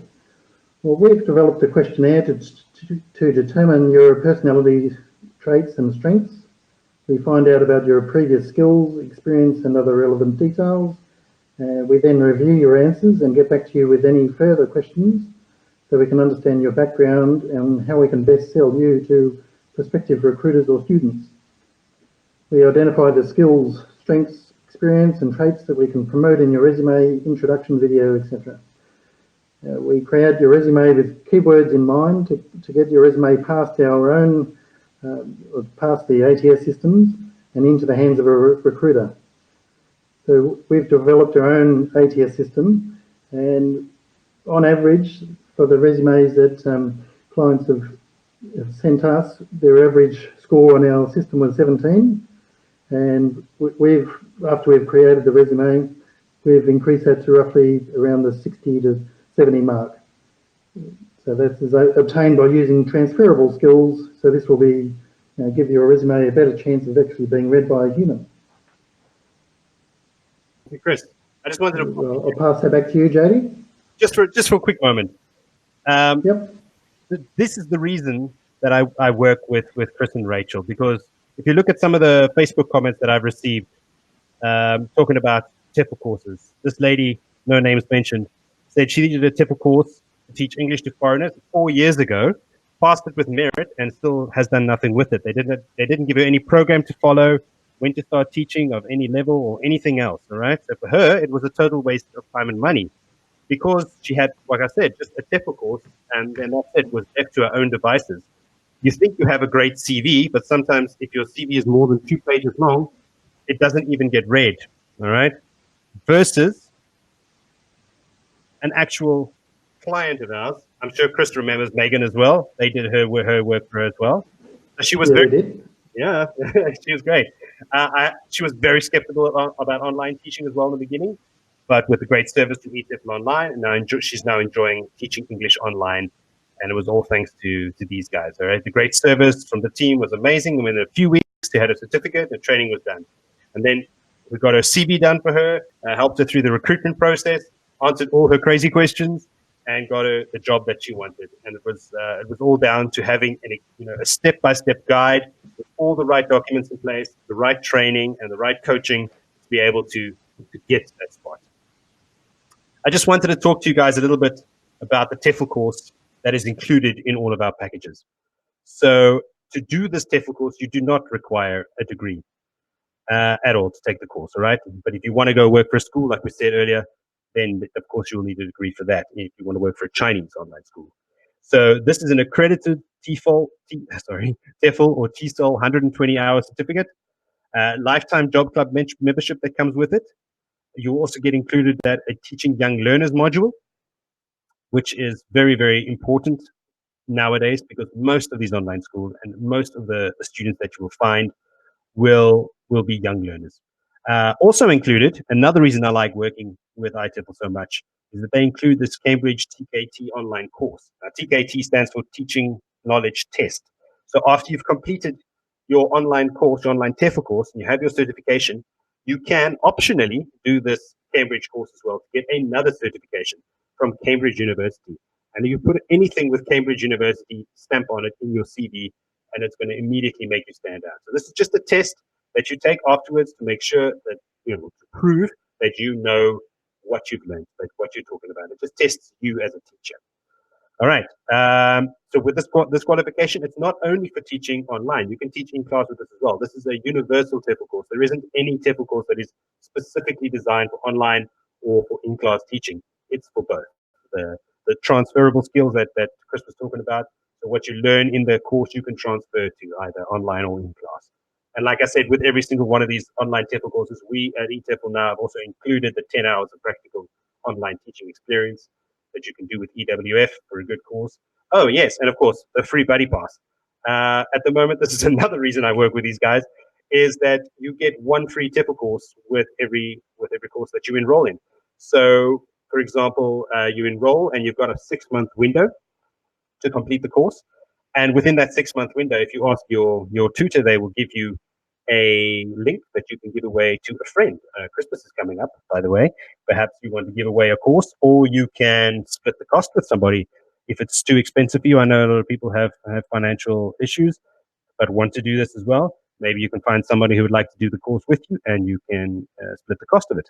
Well, we've developed a questionnaire to determine your personality traits and strengths. We find out about your previous skills, experience, and other relevant details. We then review your answers and get back to you with any further questions so we can understand your background and how we can best sell you to prospective recruiters or students. We identify the skills, strengths, experience, and traits that we can promote in your resume, introduction video, etc. We create your resume with keywords in mind to get your resume past our own, past the ATS systems and into the hands of a recruiter. So we've developed our own ATS system, and on average, for the resumes that clients have sent us, their average score on our system was 17. And after we've created the resume, we've increased that to roughly around the 60 to 70 mark. So that is obtained by using transferable skills. So this will be give your resume a better chance of actually being read by a human. Hey, Chris, I just wanted to. I'll pass that back to you, Jody. Just for a quick moment. Yep. This is the reason that I work with Chris and Rachael, because if you look at some of the Facebook comments that I've received talking about TEFL courses, this lady, no names mentioned, said she did a TEFL course to teach English to foreigners 4 years ago, passed it with merit, and still has done nothing with it. They didn't give her any program to follow, when to start teaching of any level or anything else. All right. So for her, it was a total waste of time and money, because she had, like I said, just a TEFL course, and then that's it, was left to her own devices. You think you have a great CV, but sometimes if your CV is more than 2 pages long, it doesn't even get read. All right. Versus an actual client of ours. I'm sure Chris remembers Megan as well. They did her work for her as well. So she was yeah, she was great. She was very skeptical about online teaching as well in the beginning, but with the great service from eTefl Online, and now she's now enjoying teaching English online. And it was all thanks to these guys. All right, the great service from the team was amazing. And within a few weeks, they had a certificate, the training was done, and then we got her CV done for her, helped her through the recruitment process, answered all her crazy questions, and got her the job that she wanted. And it was all down to having a step-by-step guide with all the right documents in place, the right training, and the right coaching to be able to get to that spot. I just wanted to talk to you guys a little bit about the TEFL course that is included in all of our packages. So to do this TEFL course, you do not require a degree at all to take the course, all right? But if you want to go work for a school, like we said earlier, then of course you'll need a degree for that if you want to work for a Chinese online school. So this is an accredited TEFL or TESOL 120-hour certificate, lifetime job club membership that comes with it. You'll also get included a teaching young learners module, which is very, very important nowadays, because most of these online schools and most of the students that you will find will be young learners. Also included, another reason I like working with eTefl so much, is that they include this Cambridge TKT online course. Now, TKT stands for Teaching Knowledge Test. So after you've completed your online course, your online TEFL course, and you have your certification, you can optionally do this Cambridge course as well to get another certification from Cambridge University. And you put anything with Cambridge University stamp on it in your CV, and it's going to immediately make you stand out. So this is just a test that you take afterwards to make sure that, to prove that you know what you've learned, like what you're talking about. It just tests you as a teacher. All right. So with this qualification, it's not only for teaching online. You can teach in class with this as well. This is a universal TEFL course. There isn't any TEFL course that is specifically designed for online or for in-class teaching. It's for both. The transferable skills that Chris was talking about. So what you learn in the course, you can transfer to either online or in class. And like I said, with every single one of these online TEFL courses, we at eTefl now have also included the 10 hours of practical online teaching experience that you can do with EWF for a good course. Oh, yes, and of course, the free buddy pass. At the moment, this is another reason I work with these guys, is that you get one free TEFL course with every course that you enroll in. So, for example, you enroll and you've got a 6-month window to complete the course. And within that 6-month window, if you ask your tutor, they will give you a link that you can give away to a friend. Christmas is coming up, by the way. Perhaps you want to give away a course, or you can split the cost with somebody. If it's too expensive for you, I know a lot of people have financial issues, but want to do this as well. Maybe you can find somebody who would like to do the course with you, and you can split the cost of it.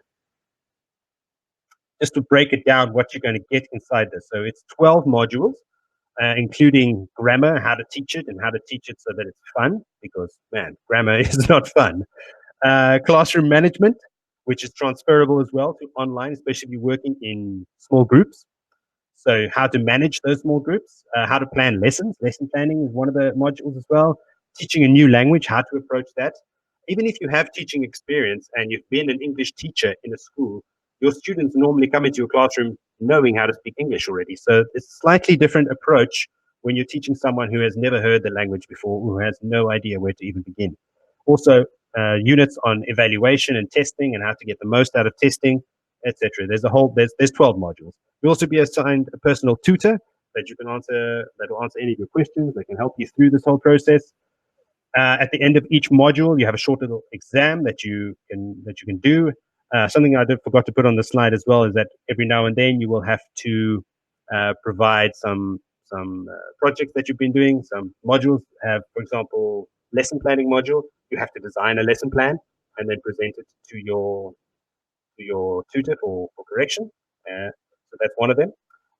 Just to break it down, what you're going to get inside this. So it's 12 modules. Including grammar, how to teach it, and how to teach it so that it's fun, because, man, grammar is not fun. Classroom management, which is transferable as well to online, especially if you're working in small groups. So how to manage those small groups, how to plan lessons. Lesson planning is one of the modules as well. Teaching a new language, how to approach that. Even if you have teaching experience and you've been an English teacher in a school, your students normally come into your classroom knowing how to speak English already. So it's a slightly different approach when you're teaching someone who has never heard the language before, who has no idea where to even begin. Also, units on evaluation and testing and how to get the most out of testing, etc. There's 12 modules. You'll also be assigned a personal tutor that you can answer, that will answer any of your questions. They can help you through this whole process. At the end of each module, you have a short little exam that you can do. Something I forgot to put on the slide as well is that every now and then you will have to provide some projects that you've been doing. Some modules have, for example, lesson planning module. You have to design a lesson plan and then present it to your tutor for correction. So that's one of them.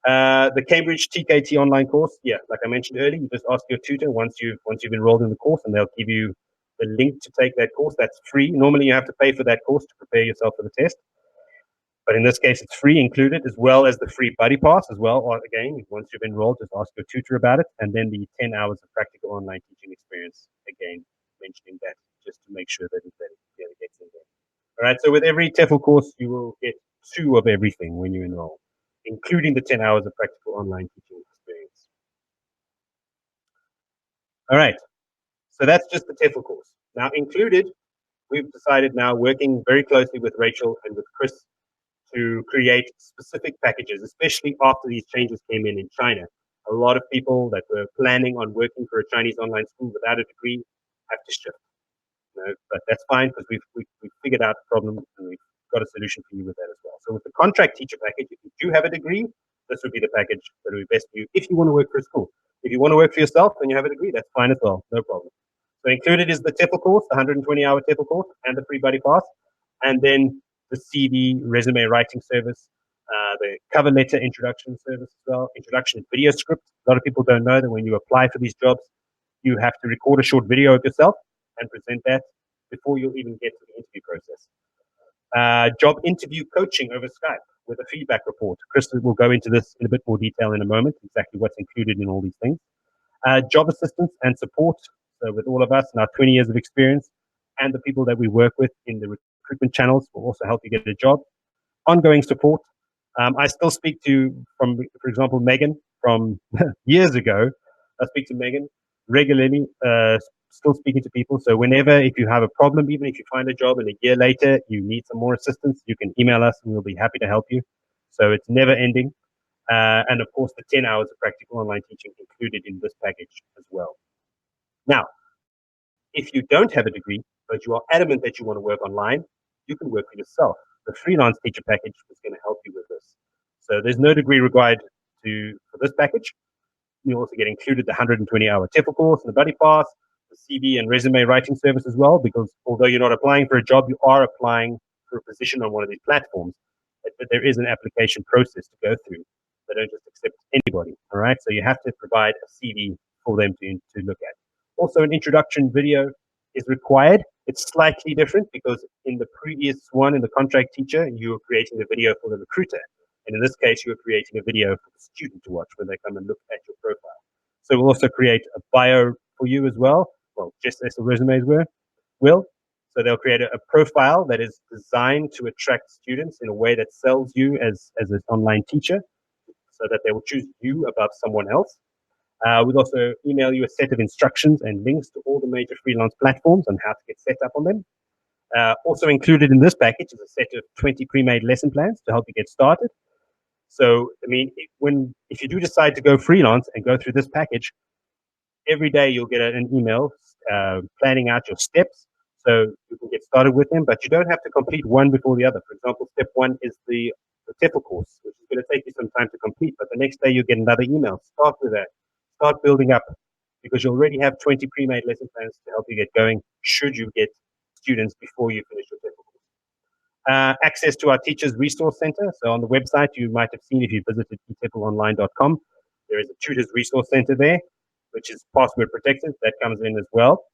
The Cambridge TKT online course, yeah, like I mentioned earlier, you just ask your tutor once you've enrolled in the course, and they'll give you the link to take that course. That's free. Normally, you have to pay for that course to prepare yourself for the test, but in this case, it's free included, as well as the free buddy pass as well. Or again, once you've enrolled, just ask your tutor about it, and then the 10 hours of practical online teaching experience. Again, mentioning that just to make sure that it gets in there. All right. So with every TEFL course, you will get 2 of everything when you enroll, including the 10 hours of practical online teaching experience. All right. So that's just the TEFL course. Now included, we've decided now, working very closely with Rachael and with Chris, to create specific packages, especially after these changes came in China. A lot of people that were planning on working for a Chinese online school without a degree have to shift. But that's fine, because we've figured out the problem, and we've got a solution for you with that as well. So with the contract teacher package, if you do have a degree, this would be the package that would be best for you if you want to work for a school. If you want to work for yourself and you have a degree, that's fine as well, no problem. So included is the TEFL course, the 120-hour TEFL course, and the free buddy pass, and then the CV resume writing service, the cover letter introduction service as well, introduction video script. A lot of people don't know that when you apply for these jobs, you have to record a short video of yourself and present that before you'll even get to the interview process. Job interview coaching over Skype with a feedback report. Chris will go into this in a bit more detail in a moment, exactly what's included in all these things. Job assistance and support. So with all of us and our 20 years of experience, and the people that we work with in the recruitment channels will also help you get a job. Ongoing support. I still speak to, for example, Megan from years ago. I speak to Megan regularly, still speaking to people. So whenever, if you have a problem, even if you find a job and a year later you need some more assistance, you can email us and we'll be happy to help you. So it's never ending. And of course, the 10 hours of practical online teaching included in this package as well. Now, if you don't have a degree, but you are adamant that you want to work online, you can work for yourself. The freelance teacher package is going to help you with this. So there's no degree required for this package. You also get included the 120-hour TEFL course and the buddy pass, the CV and resume writing service as well, because although you're not applying for a job, you are applying for a position on one of these platforms. But there is an application process to go through. They don't just accept anybody, all right? So you have to provide a CV for them to look at. Also, an introduction video is required. It's slightly different because in the previous one, in the contract teacher, you were creating a video for the recruiter. And in this case, you're creating a video for the student to watch when they come and look at your profile. So we'll also create a bio for you as well. Well, just as the resumes will. So they'll create a profile that is designed to attract students in a way that sells you as an online teacher so that they will choose you above someone else. We'll also email you a set of instructions and links to all the major freelance platforms and how to get set up on them. Also included in this package is a set of 20 pre-made lesson plans to help you get started. So, I mean, if you do decide to go freelance and go through this package, every day you'll get an email planning out your steps so you can get started with them, but you don't have to complete one before the other. For example, step one is the TEFL course, which is going to take you some time to complete, but the next day you'll get another email. Start with that. Start building up because you already have 20 pre-made lesson plans to help you get going should you get students before you finish your TEFL course. Access to our Teachers Resource Center. So on the website, you might have seen if you visited eTeflonline.com, there is a Tutors Resource Center there, which is password protected. That comes in as well.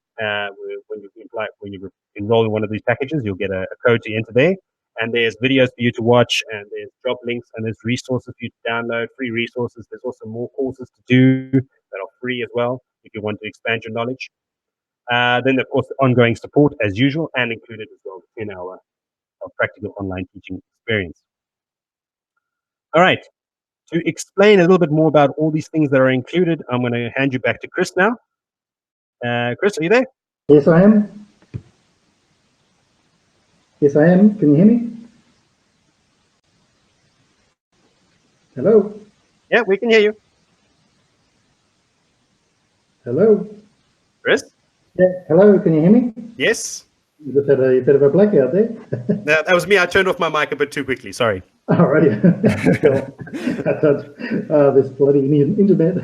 When you enroll in one of these packages, you'll get a code to enter there. And there's videos for you to watch, and there's job links, and there's resources for you to download, free resources. There's also more courses to do that are free as well if you want to expand your knowledge. Then, of course, the ongoing support as usual, and included as well the 10-hour of practical online teaching experience. All right. To explain a little bit more about all these things that are included, I'm going to hand you back to Chris now. Chris, are you there? Yes, I am. Yes, I am. Can you hear me? Hello? Yeah, we can hear you. Hello? Chris? Yeah, hello, can you hear me? Yes. You just had a bit of a blackout there. That was me. I turned off my mic a bit too quickly. Sorry. Alrighty. This bloody internet.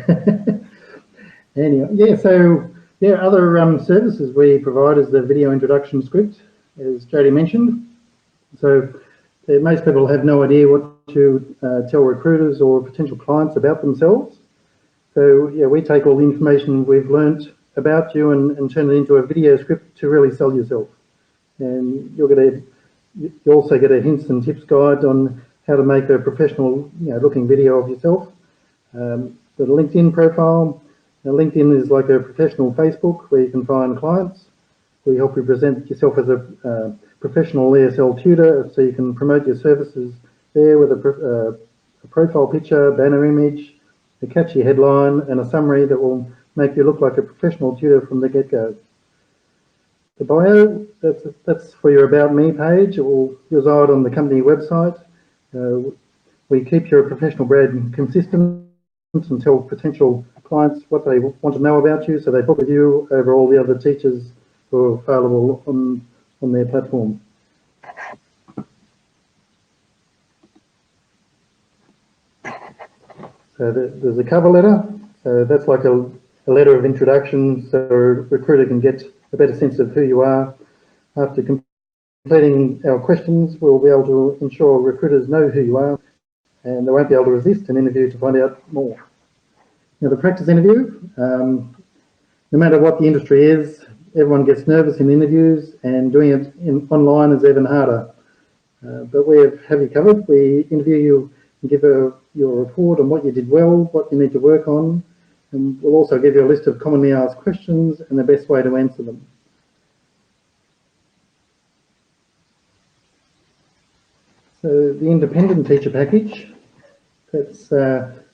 Anyway, yeah, so yeah, other services we provide is the video introduction script, as Jody mentioned. So most people have no idea what to tell recruiters or potential clients about themselves. So yeah, we take all the information we've learnt about you and turn it into a video script to really sell yourself. And you also get a hints and tips guide on how to make a professional, looking video of yourself. The LinkedIn profile. Now, LinkedIn is like a professional Facebook where you can find clients. We help you present yourself as a professional ESL tutor, so you can promote your services there with a profile picture, banner image, a catchy headline, and a summary that will make you look like a professional tutor from the get-go. The bio, that's for your About Me page. It will reside on the company website. We keep your professional brand consistent and tell potential clients what they want to know about you, so they book with you over all the other teachers who are available on their platform. So there's a cover letter. So that's like a letter of introduction, so a recruiter can get a better sense of who you are. After completing our questions, we'll be able to ensure recruiters know who you are, and they won't be able to resist an interview to find out more. Now, the practice interview, no matter what the industry is, everyone gets nervous in interviews, and doing it online is even harder. But we have you covered. We interview you and give your report on what you did well, what you need to work on, and we'll also give you a list of commonly asked questions and the best way to answer them. So the independent teacher package, that's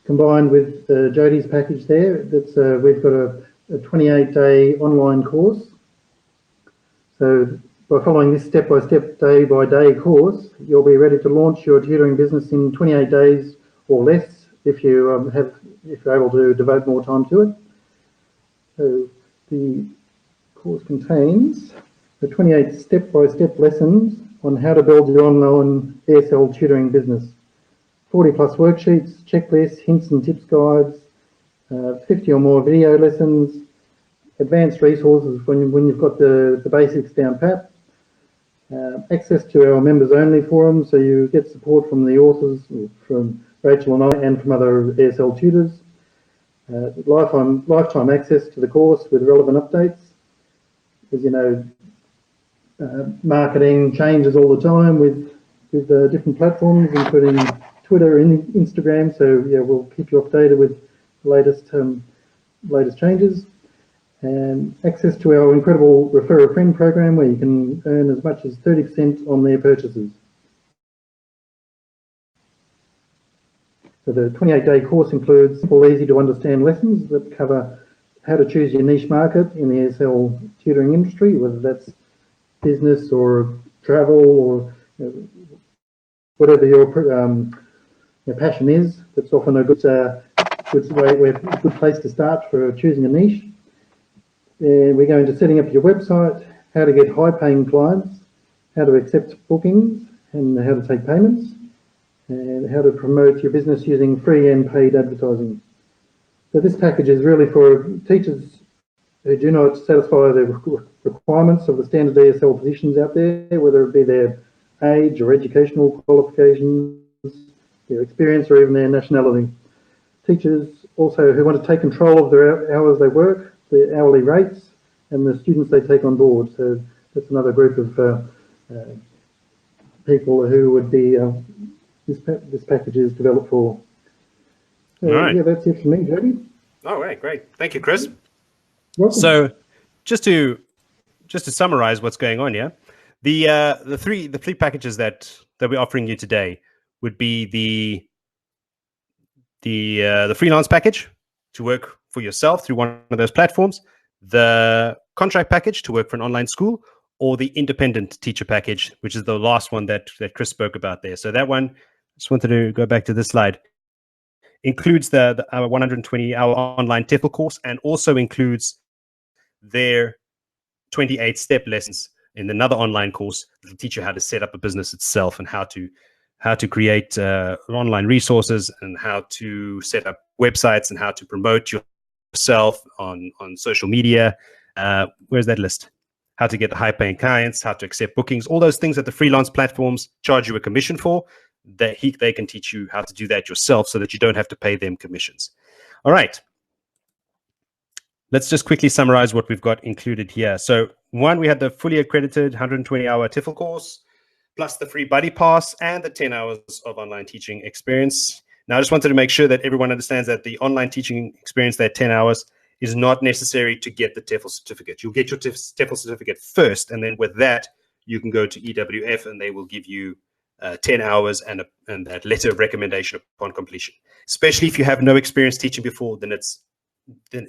combined with Jody's package there. That's we've got a 28-day online course. So By following this step-by-step, day-by-day course, you'll be ready to launch your tutoring business in 28 days or less if you're able to devote more time to it. So the course contains the 28 step-by-step lessons on how to build your online ESL tutoring business. 40 plus worksheets, checklists, hints and tips guides, 50 or more video lessons, advanced resources when you've got the basics down pat, access to our members only forum, so you get support from the authors, from Rachael and I, and from other ESL tutors. Lifetime access to the course with relevant updates. As you know, marketing changes all the time with different platforms, including Twitter and Instagram. So yeah, we'll keep you updated with the latest changes. And access to our incredible Refer a Friend program, where you can earn as much as 30% on their purchases. So the 28-day course includes simple, easy to understand lessons that cover how to choose your niche market in the ESL tutoring industry, whether that's business or travel or whatever your passion is. That's often a good place to start for choosing a niche. We're going to setting up your website, how to get high-paying clients, how to accept bookings, and how to take payments, and how to promote your business using free and paid advertising. So this package is really for teachers who do not satisfy the requirements of the standard ESL positions out there, whether it be their age or educational qualifications, their experience, or even their nationality. Teachers also who want to take control of their hours they work, the hourly rates, and the students they take on board. So that's another group of people who would be this package is developed for. Right. Yeah, that's it for me, Jody. All right, great. Thank you, Chris. Welcome. So just to summarize what's going on here, the three packages that we're offering you today would be the freelance package to work for yourself through one of those platforms, the contract package to work for an online school, or the independent teacher package, which is the last one that Chris spoke about there. So that one, just wanted to go back to this slide, includes the 120-hour online TEFL course, and also includes their 28-step lessons in another online course that will teach you how to set up a business itself and how to create online resources and how to set up websites and how to promote yourself on social media. Where's that list? How to get high-paying clients, how to accept bookings, all those things that the freelance platforms charge you a commission for, they can teach you how to do that yourself so that you don't have to pay them commissions. All right. Let's just quickly summarize what we've got included here. So one, we had the fully accredited 120-hour TEFL course, plus the free buddy pass and the 10 hours of online teaching experience. Now, I just wanted to make sure that everyone understands that the online teaching experience, that 10 hours, is not necessary to get the TEFL certificate. You'll get your TEFL certificate first, and then with that, you can go to EWF, and they will give you 10 hours and that letter of recommendation upon completion. Especially if you have no experience teaching before, then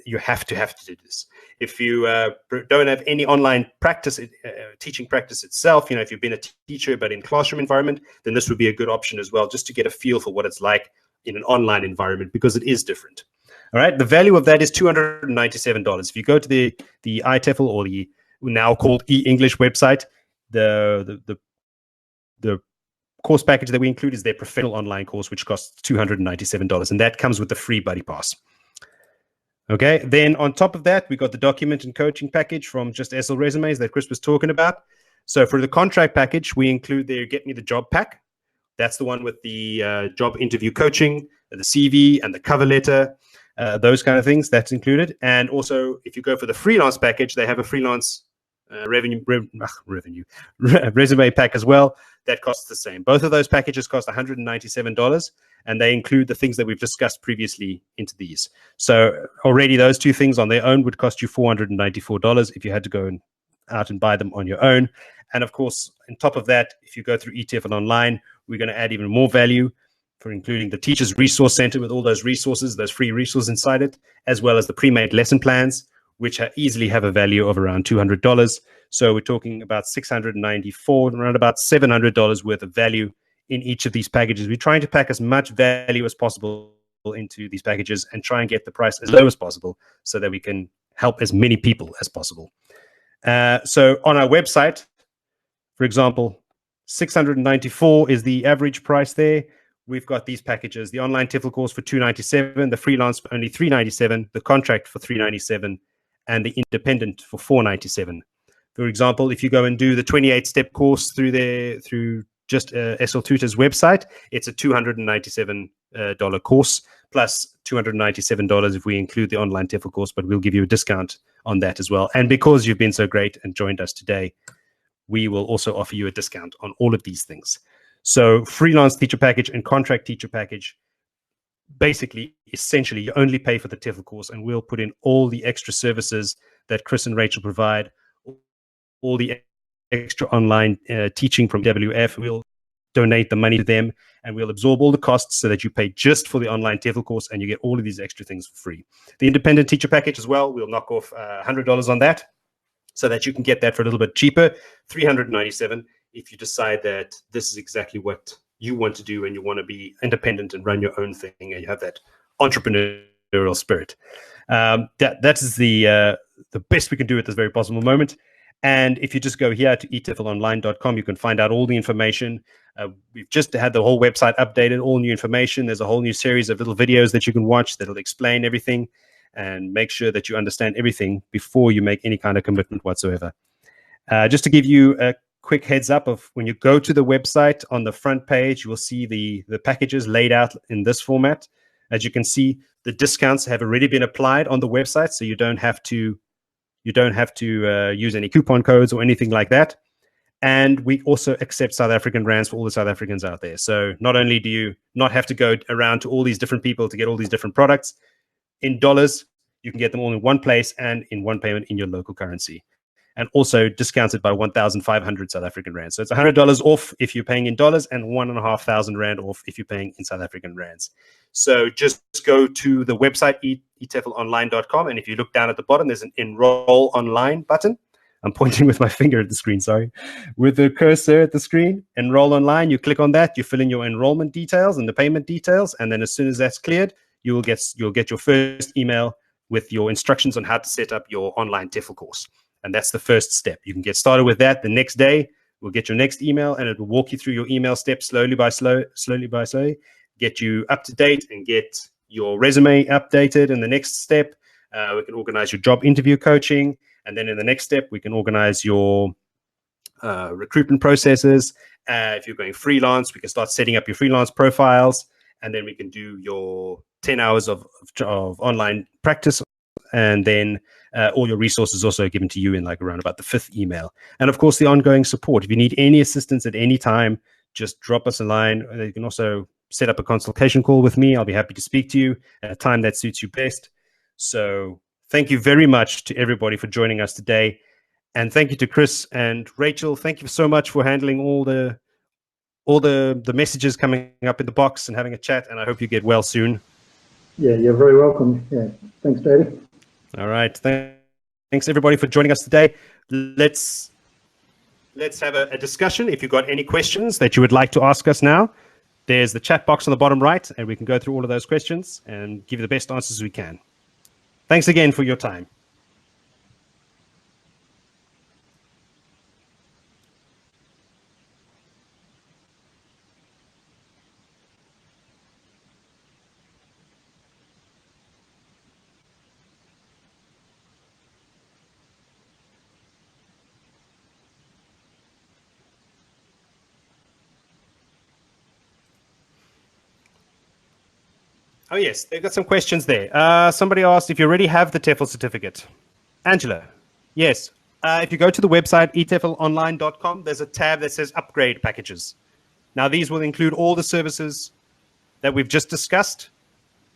you have to do this. If you don't have any online practice, teaching practice itself, if you've been a teacher but in classroom environment, then this would be a good option as well, just to get a feel for what it's like in an online environment, because it is different. All right, the value of that is $297. If you go to the eTefl, or the now called e-English website, the course package that we include is their professional online course, which costs $297, and that comes with the free buddy pass. Okay, then on top of that, we got the document and coaching package from Just ESL Resumes that Chris was talking about. So for the contract package, we include their Get Me the Job pack. That's the one with the job interview coaching, the CV and the cover letter, those kind of things. That's included. And also, if you go for the freelance package, they have a freelance resume pack as well. That costs the same. Both of those packages cost $197, and they include the things that we've discussed previously into these. So already those two things on their own would cost you $494 if you had to go out and buy them on your own. And of course, on top of that, if you go through eTefl online, we're going to add even more value for including the Teachers Resource Center with all those resources, those free resources inside it, as well as the pre-made lesson plans which easily have a value of around $200. So we're talking about $694, around about $700 worth of value in each of these packages. We're trying to pack as much value as possible into these packages and try and get the price as low as possible so that we can help as many people as possible. So on our website, for example, $694 is the average price there. We've got these packages: the online TEFL course for $297, the freelance for only $397, the contract for $397, and the independent for $497. For example, if you go and do the 28-step course through just SL Tutors website, it's a $297 course plus $297 if we include the online TEFL course, but we'll give you a discount on that as well. And because you've been so great and joined us today, we will also offer you a discount on all of these things. So freelance teacher package and contract teacher package, basically, essentially, you only pay for the TEFL course, and we'll put in all the extra services that Chris and Rachel provide, all the extra online teaching from WF. We'll donate the money to them, and we'll absorb all the costs so that you pay just for the online TEFL course and you get all of these extra things for free. The independent teacher package as well, we'll knock off $100 on that so that you can get that for a little bit cheaper, $397, if you decide that this is exactly what you want to do and you want to be independent and run your own thing and you have that entrepreneurial spirit. That is the best we can do at this very possible moment. And if you just go here to eTeflonline.com, you can find out all the information. We've just had the whole website updated, all new information. There's a whole new series of little videos that you can watch that'll explain everything and make sure that you understand everything before you make any kind of commitment whatsoever. Just to give you a quick heads up of when you go to the website, on the front page, you will see the packages laid out in this format. As you can see, the discounts have already been applied on the website, so you don't have to use any coupon codes or anything like that. And we also accept South African rands for all the South Africans out there. So not only do you not have to go around to all these different people to get all these different products in dollars, you can get them all in one place and in one payment in your local currency. And also discounted by 1,500 South African rands. So it's $100 off if you're paying in dollars and 1,500 rand off if you're paying in South African rands. So just go to the website, eTeflonline.com, and if you look down at the bottom, there's an Enroll Online button. I'm pointing with my finger at the screen, sorry. With the cursor at the screen, Enroll Online, you click on that, you fill in your enrollment details and the payment details, and then as soon as that's cleared, you'll get your first email with your instructions on how to set up your online TEFL course. And that's the first step. You can get started with that. The next day, we'll get your next email, and it will walk you through your email steps slowly by slowly, get you up to date and get your resume updated. In the next step, we can organize your job interview coaching. And then in the next step, we can organize your recruitment processes. If you're going freelance, we can start setting up your freelance profiles. And then we can do your 10 hours of online practice. And then all your resources also given to you in like around about the 5th email. And of course, the ongoing support. If you need any assistance at any time, just drop us a line. You can also set up a consultation call with me. I'll be happy to speak to you at a time that suits you best. So thank you very much to everybody for joining us today. And thank you to Chris and Rachel. Thank you so much for handling all the messages coming up in the box and having a chat. And I hope you get well soon. Yeah, you're very welcome. Yeah, thanks, Jody. All right. Thanks everybody for joining us today. Let's have a discussion. If you've got any questions that you would like to ask us now, there's the chat box on the bottom right, and we can go through all of those questions and give you the best answers we can. Thanks again for your time. Oh, yes, they've got some questions there. Somebody asked if you already have the TEFL certificate. Angela, yes. If you go to the website, eTeflonline.com, there's a tab that says Upgrade Packages. Now, these will include all the services that we've just discussed,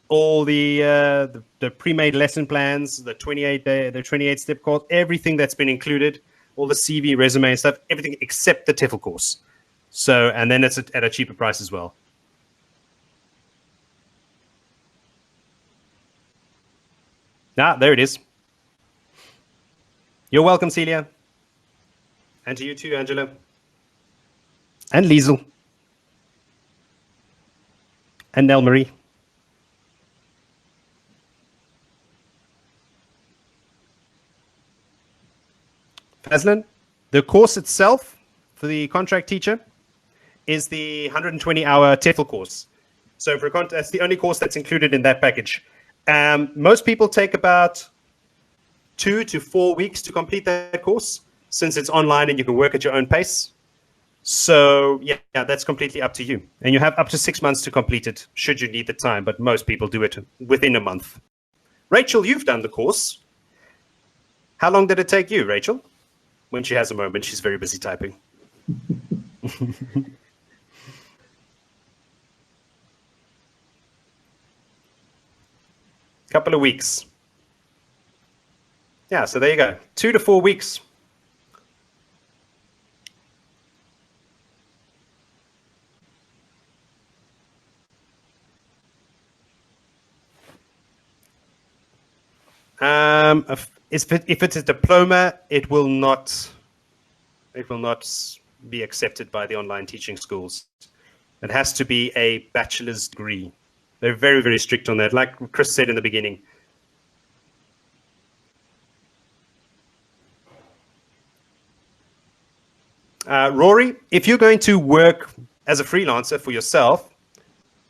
all the pre-made lesson plans, the 28-step course, everything that's been included, all the CV, resume and stuff, everything except the TEFL course. So, and then it's at a cheaper price as well. There it is. You're welcome, Celia. And to you too, Angela. And Liesel. And Nell Marie. Fazlin, the course itself for the contract teacher is the 120-hour TEFL course. So that's the only course that's included in that package. Most people take about 2 to 4 weeks to complete that course, since it's online and you can work at your own pace. So yeah, that's completely up to you. And you have up to 6 months to complete it, should you need the time, but most people do it within a month. Rachel, you've done the course. How long did it take you, Rachel? When she has a moment, she's very busy typing. Couple of weeks. Yeah, so there you go. 2 to 4 weeks. If it's a diploma, it will not be accepted by the online teaching schools. It has to be a bachelor's degree. They're very, very strict on that. Like Chris said in the beginning. Rory, if you're going to work as a freelancer for yourself,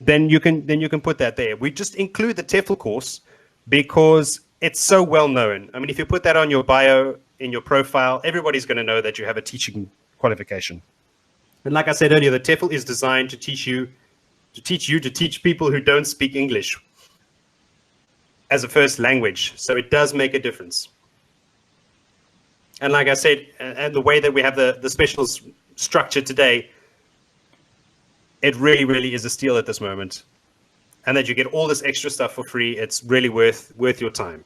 then you can put that there. We just include the TEFL course because it's so well known. I mean, if you put that on your bio, in your profile, everybody's going to know that you have a teaching qualification. And like I said earlier, the TEFL is designed to teach people who don't speak English as a first language. So it does make a difference. And like I said, and the way that we have the specials structured today, it really, really is a steal at this moment. And that you get all this extra stuff for free, it's really worth your time.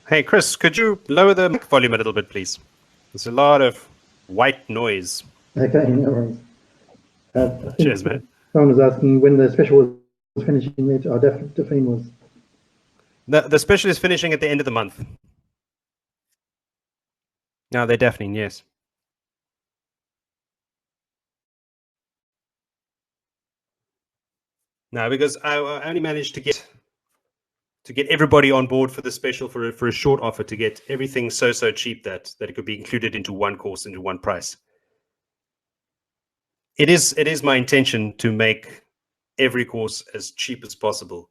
Hey, Chris, could you lower the mic volume a little bit, please? There's a lot of white noise. Okay, no worries. Cheers, man. Someone was asking when the special was finishing. Define was. The special is finishing at the end of the month. No, they're deafening, yes. No, because I only managed to get everybody on board for the special for a short offer, to get everything so cheap that it could be included into one course, into one price. It is my intention to make every course as cheap as possible,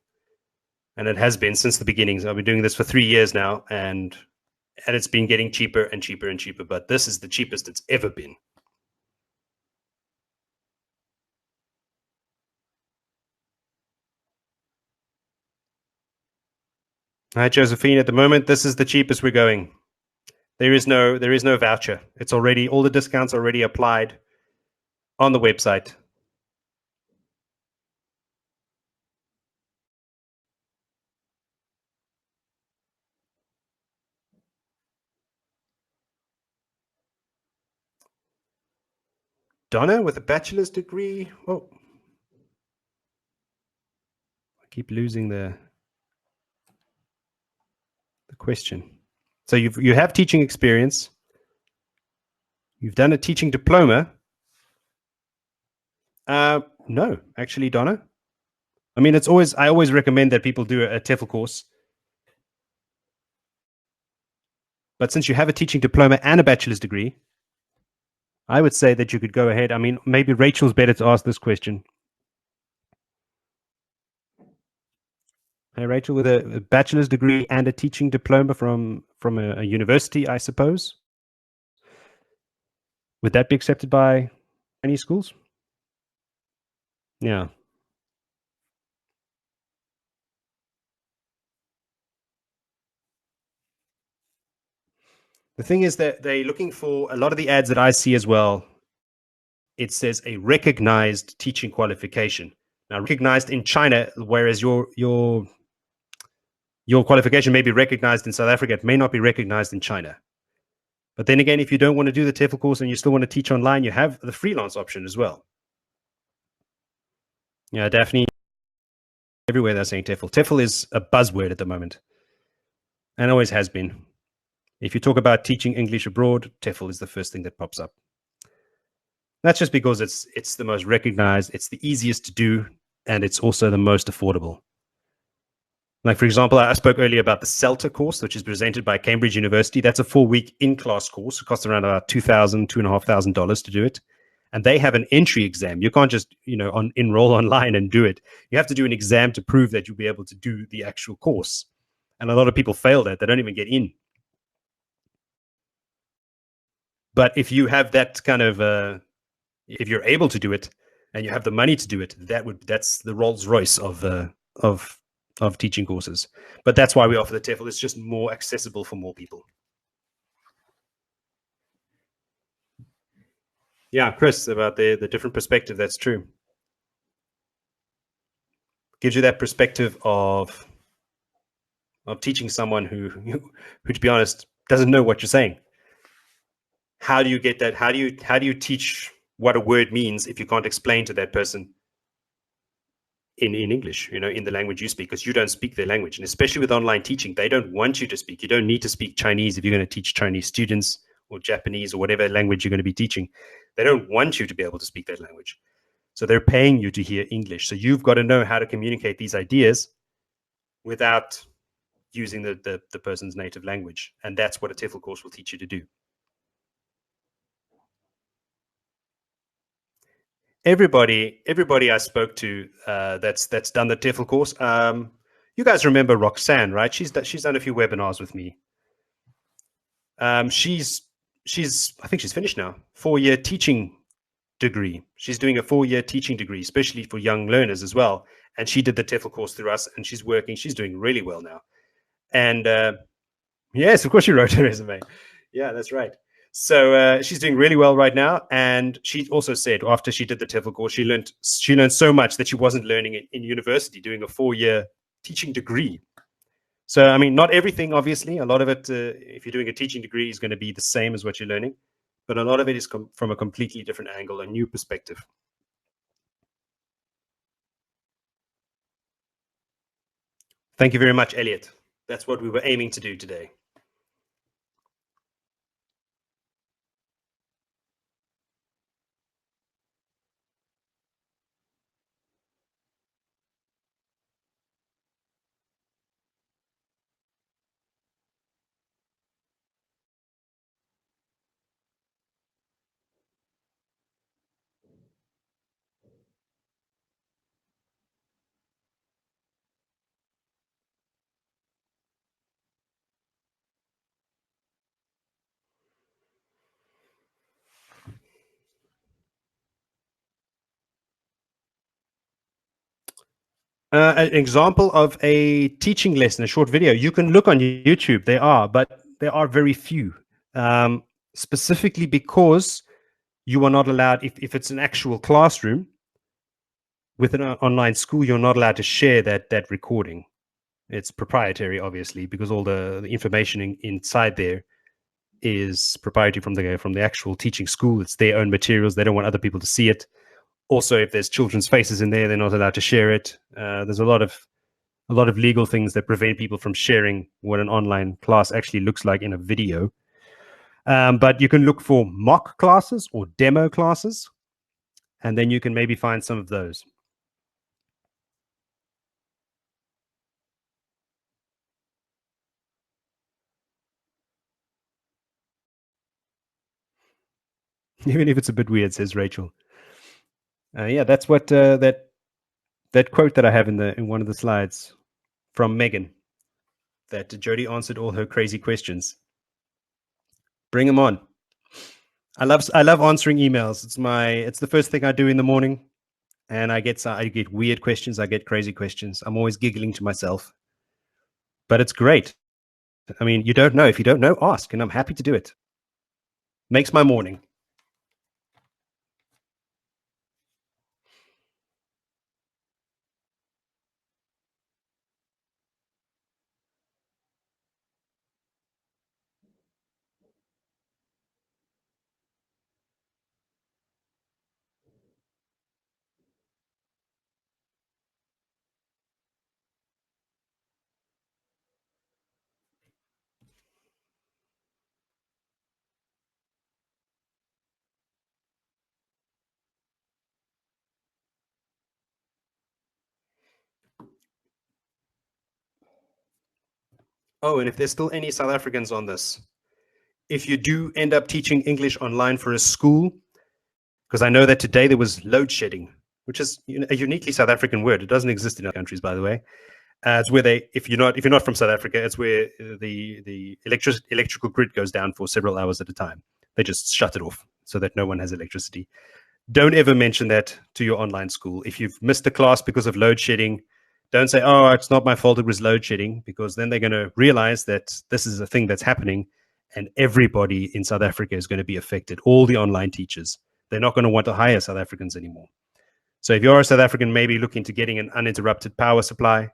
and it has been since the beginnings. I've been doing this for 3 years now, and it's been getting cheaper and cheaper and cheaper, but this is the cheapest it's ever been. Hi, Josephine. At the moment, this is the cheapest we're going. There is no voucher. It's already, all the discounts already applied on the website. Donna with a bachelor's degree. Oh, I keep losing the question. So you have teaching experience. You've done a teaching diploma. No, actually, Donna. I mean, I always recommend that people do a TEFL course. But since you have a teaching diploma and a bachelor's degree, I would say that you could go ahead. I mean, maybe Rachel's better to ask this question. Hey, Rachel, with a bachelor's degree and a teaching diploma from a university, I suppose. Would that be accepted by any schools? Yeah. The thing is that they're looking for a lot of the ads that I see as well. It says a recognized teaching qualification. Now, recognized in China, whereas your qualification may be recognized in South Africa, it may not be recognized in China. But then again, if you don't want to do the TEFL course and you still want to teach online, you have the freelance option as well. Yeah, Daphne, everywhere they're saying TEFL. TEFL is a buzzword at the moment and always has been. If you talk about teaching English abroad, TEFL is the first thing that pops up. That's just because it's the most recognized, it's the easiest to do, and it's also the most affordable. Like, for example, I spoke earlier about the CELTA course, which is presented by Cambridge University. That's a 4-week in-class course. It costs around about $2,000, $2,500 to do it. And they have an entry exam. You can't just, enroll online and do it. You have to do an exam to prove that you'll be able to do the actual course. And a lot of people fail that. They don't even get in. But if you have that kind of, if you're able to do it and you have the money to do it, that's the Rolls Royce of teaching courses. But that's why we offer the TEFL. It's just more accessible for more people. Yeah, Chris, about the different perspective. That's true. Gives you that perspective of teaching someone who, to be honest, doesn't know what you're saying. How do you get that? How do you teach what a word means if you can't explain to that person in English, in the language you speak, because you don't speak their language. And especially with online teaching, they don't want you to speak. You don't need to speak Chinese if you're going to teach Chinese students or Japanese or whatever language you're going to be teaching. They don't want you to be able to speak that language. So they're paying you to hear English. So you've got to know how to communicate these ideas without using the person's native language. And that's what a TEFL course will teach you to do. Everybody I spoke to that's done the TEFL course. You guys remember Roxanne, right? She's done a few webinars with me. She's I think she's finished now. 4-year teaching degree. She's doing a 4-year teaching degree, especially for young learners as well. And she did the TEFL course through us, and she's working. She's doing really well now. And yes, of course, she wrote her resume. Yeah, that's right. So she's doing really well right now. And she also said after she did the TEFL course, she learned so much that she wasn't learning it in university, doing a 4-year teaching degree. So, I mean, not everything, obviously. A lot of it, if you're doing a teaching degree, is going to be the same as what you're learning. But a lot of it is from a completely different angle, a new perspective. Thank you very much, Elliot. That's what we were aiming to do today. An example of a teaching lesson, a short video. You can look on YouTube. But there are very few. Specifically because you are not allowed, if it's an actual classroom with an online school, you're not allowed to share that recording. It's proprietary, obviously, because all the information inside there is proprietary from the actual teaching school. It's their own materials. They don't want other people to see it. Also, if there's children's faces in there, they're not allowed to share it. There's a lot of legal things that prevent people from sharing what an online class actually looks like in a video. But you can look for mock classes or demo classes, and then you can maybe find some of those. Even if it's a bit weird, says Rachel. Yeah, that's what that quote that I have in one of the slides. from Megan that Jody answered all her crazy questions. Bring them on. I love answering emails. It's the first thing I do in the morning, and I get weird questions. I get crazy questions. I'm always giggling to myself, but it's great. I mean, you don't know. If you don't know, ask, and I'm happy to do it. Makes my morning. Oh, and if there's still any South Africans on this, if you do end up teaching English online for a school, because I know that today there was load shedding, which is a uniquely South African word. It doesn't exist in other countries, by the way. It's where if you're not from South Africa, it's where the electrical grid goes down for several hours at a time. They just shut it off so that no one has electricity. Don't ever mention that to your online school. If you've missed a class because of load shedding, don't say, oh, it's not my fault, it was load shedding, because then they're going to realize that this is a thing that's happening and everybody in South Africa is going to be affected. All the online teachers, they're not going to want to hire South Africans anymore. So if you're a South African, maybe looking to getting an uninterrupted power supply,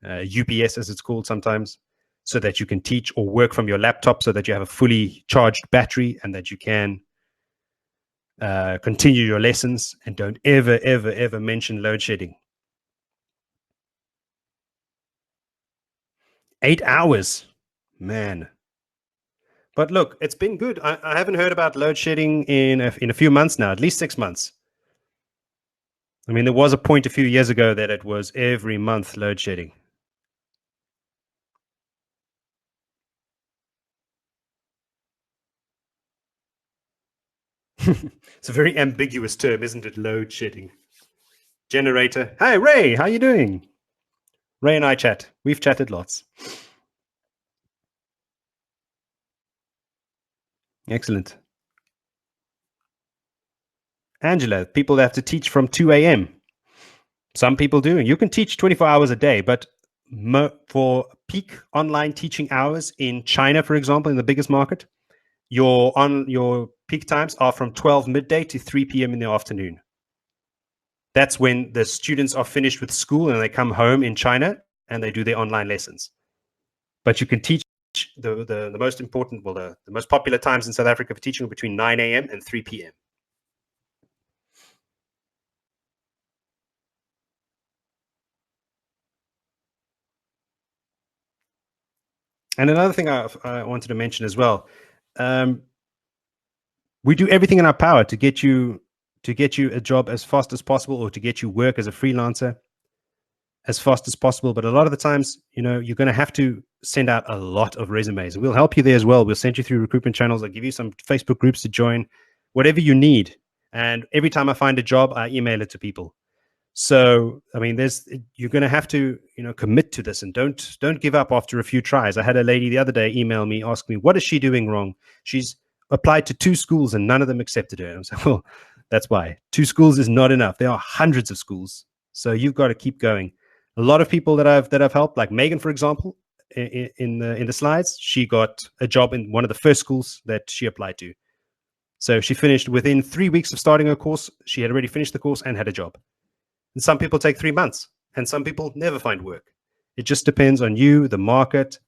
UPS as it's called sometimes, so that you can teach or work from your laptop, so that you have a fully charged battery and that you can continue your lessons, and don't ever, ever, ever mention load shedding. 8 hours, man. But look, it's been good. I haven't heard about load shedding in a few months now, at least 6 months. I mean, there was a point a few years ago that it was every month load shedding. It's a very ambiguous term, isn't it? Load shedding. Generator. Hi, Ray. How you doing? Ray and I chat. We've chatted lots. Excellent. Angela, people have to teach from 2 a.m. Some people do. You can teach 24 hours a day, but for peak online teaching hours in China, for example, in the biggest market, your peak times are from 12 midday to 3 p.m. in the afternoon. That's when the students are finished with school and they come home in China and they do their online lessons. But you can teach the most important, well, the most popular times in South Africa for teaching are between 9 a.m. and 3 p.m. And another thing I wanted to mention as well, we do everything in our power to get you a job as fast as possible, or to get you work as a freelancer as fast as possible. But a lot of the times, you're going to have to send out a lot of resumes. We'll help you there as well. We'll send you through recruitment channels. I'll give you some Facebook groups to join, whatever you need. And every time I find a job, I email it to people. So, I mean, you're going to have to, commit to this, and don't give up after a few tries. I had a lady the other day email me, ask me, what is she doing wrong? She's applied to 2 schools and none of them accepted her. And I was like, well, that's why 2 schools is not enough. There are hundreds of schools. So you've got to keep going. A lot of people that I've helped, like Megan, for example, in the slides, she got a job in one of the first schools that she applied to. So she finished within 3 weeks of starting her course. She had already finished the course and had a job. And some people take 3 months, and some people never find work. It just depends on you, the market.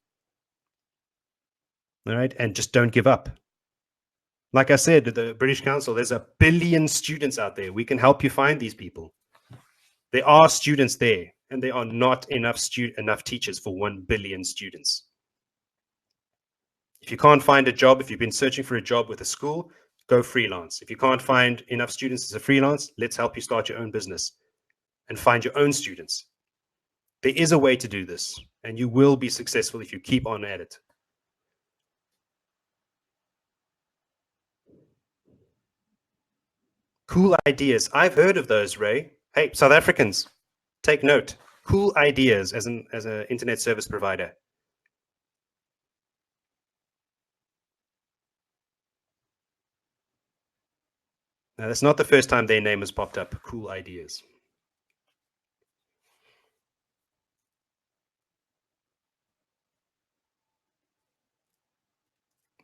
All right. And just don't give up. Like I said, the British Council, there's 1 billion students out there. We can help you find these people. There are students there, and there are not enough teachers for 1 billion students. If you can't find a job, if you've been searching for a job with a school, go freelance. If you can't find enough students as a freelance, let's help you start your own business and find your own students. There is a way to do this, and you will be successful if you keep on at it. Cool ideas. I've heard of those, Ray. Hey, South Africans, take note. Cool Ideas as an internet service provider. Now, that's not the first time their name has popped up. Cool Ideas.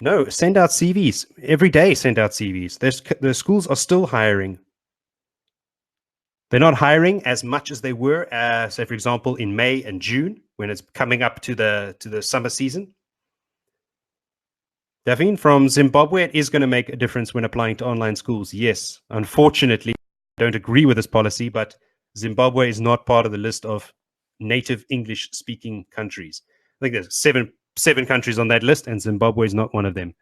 No, send out CVs every day. Send out CVs. The schools are still hiring. They're not hiring as much as they were, say for example, in May and June when it's coming up to the summer season. Daphne, from Zimbabwe, it is going to make a difference when applying to online schools. Yes, unfortunately, I don't agree with this policy, but Zimbabwe is not part of the list of native English-speaking countries. I think there's seven countries on that list, and Zimbabwe is not one of them.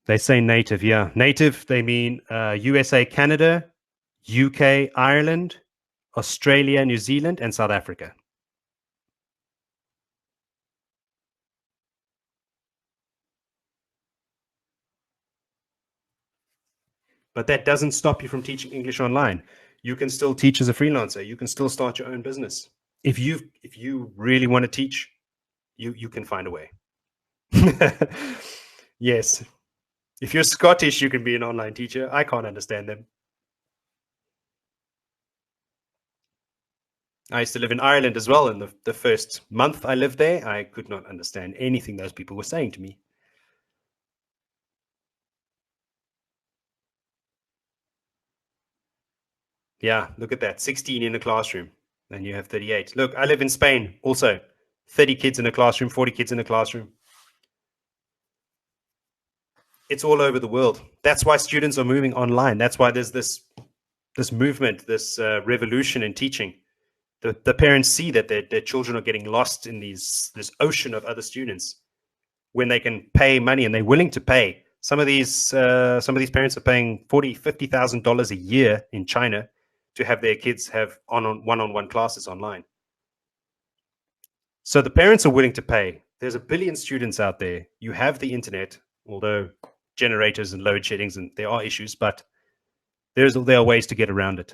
They say native, yeah. Native, they mean USA, Canada, UK, Ireland, Australia, New Zealand, and South Africa. But that doesn't stop you from teaching English online. You can still teach as a freelancer. You can still start your own business. If you really want to teach, you can find a way. Yes. If you're Scottish, you can be an online teacher. I can't understand them. I used to live in Ireland as well. And the first month I lived there, I could not understand anything those people were saying to me. Yeah, look at that. 16 in a classroom. And you have 38. Look, I live in Spain also. 30 kids in a classroom, 40 kids in a classroom. It's all over the world. That's why students are moving online. That's why there's this movement, this revolution in teaching. The parents see that their children are getting lost in this ocean of other students when they can pay money and they're willing to pay. Some of these parents are paying $40,000-$50,000 a year in China to have their kids have one-on-one classes online. So the parents are willing to pay. There's a billion students out there. You have the internet, although generators and load sheddings and there are issues, but there are ways to get around it.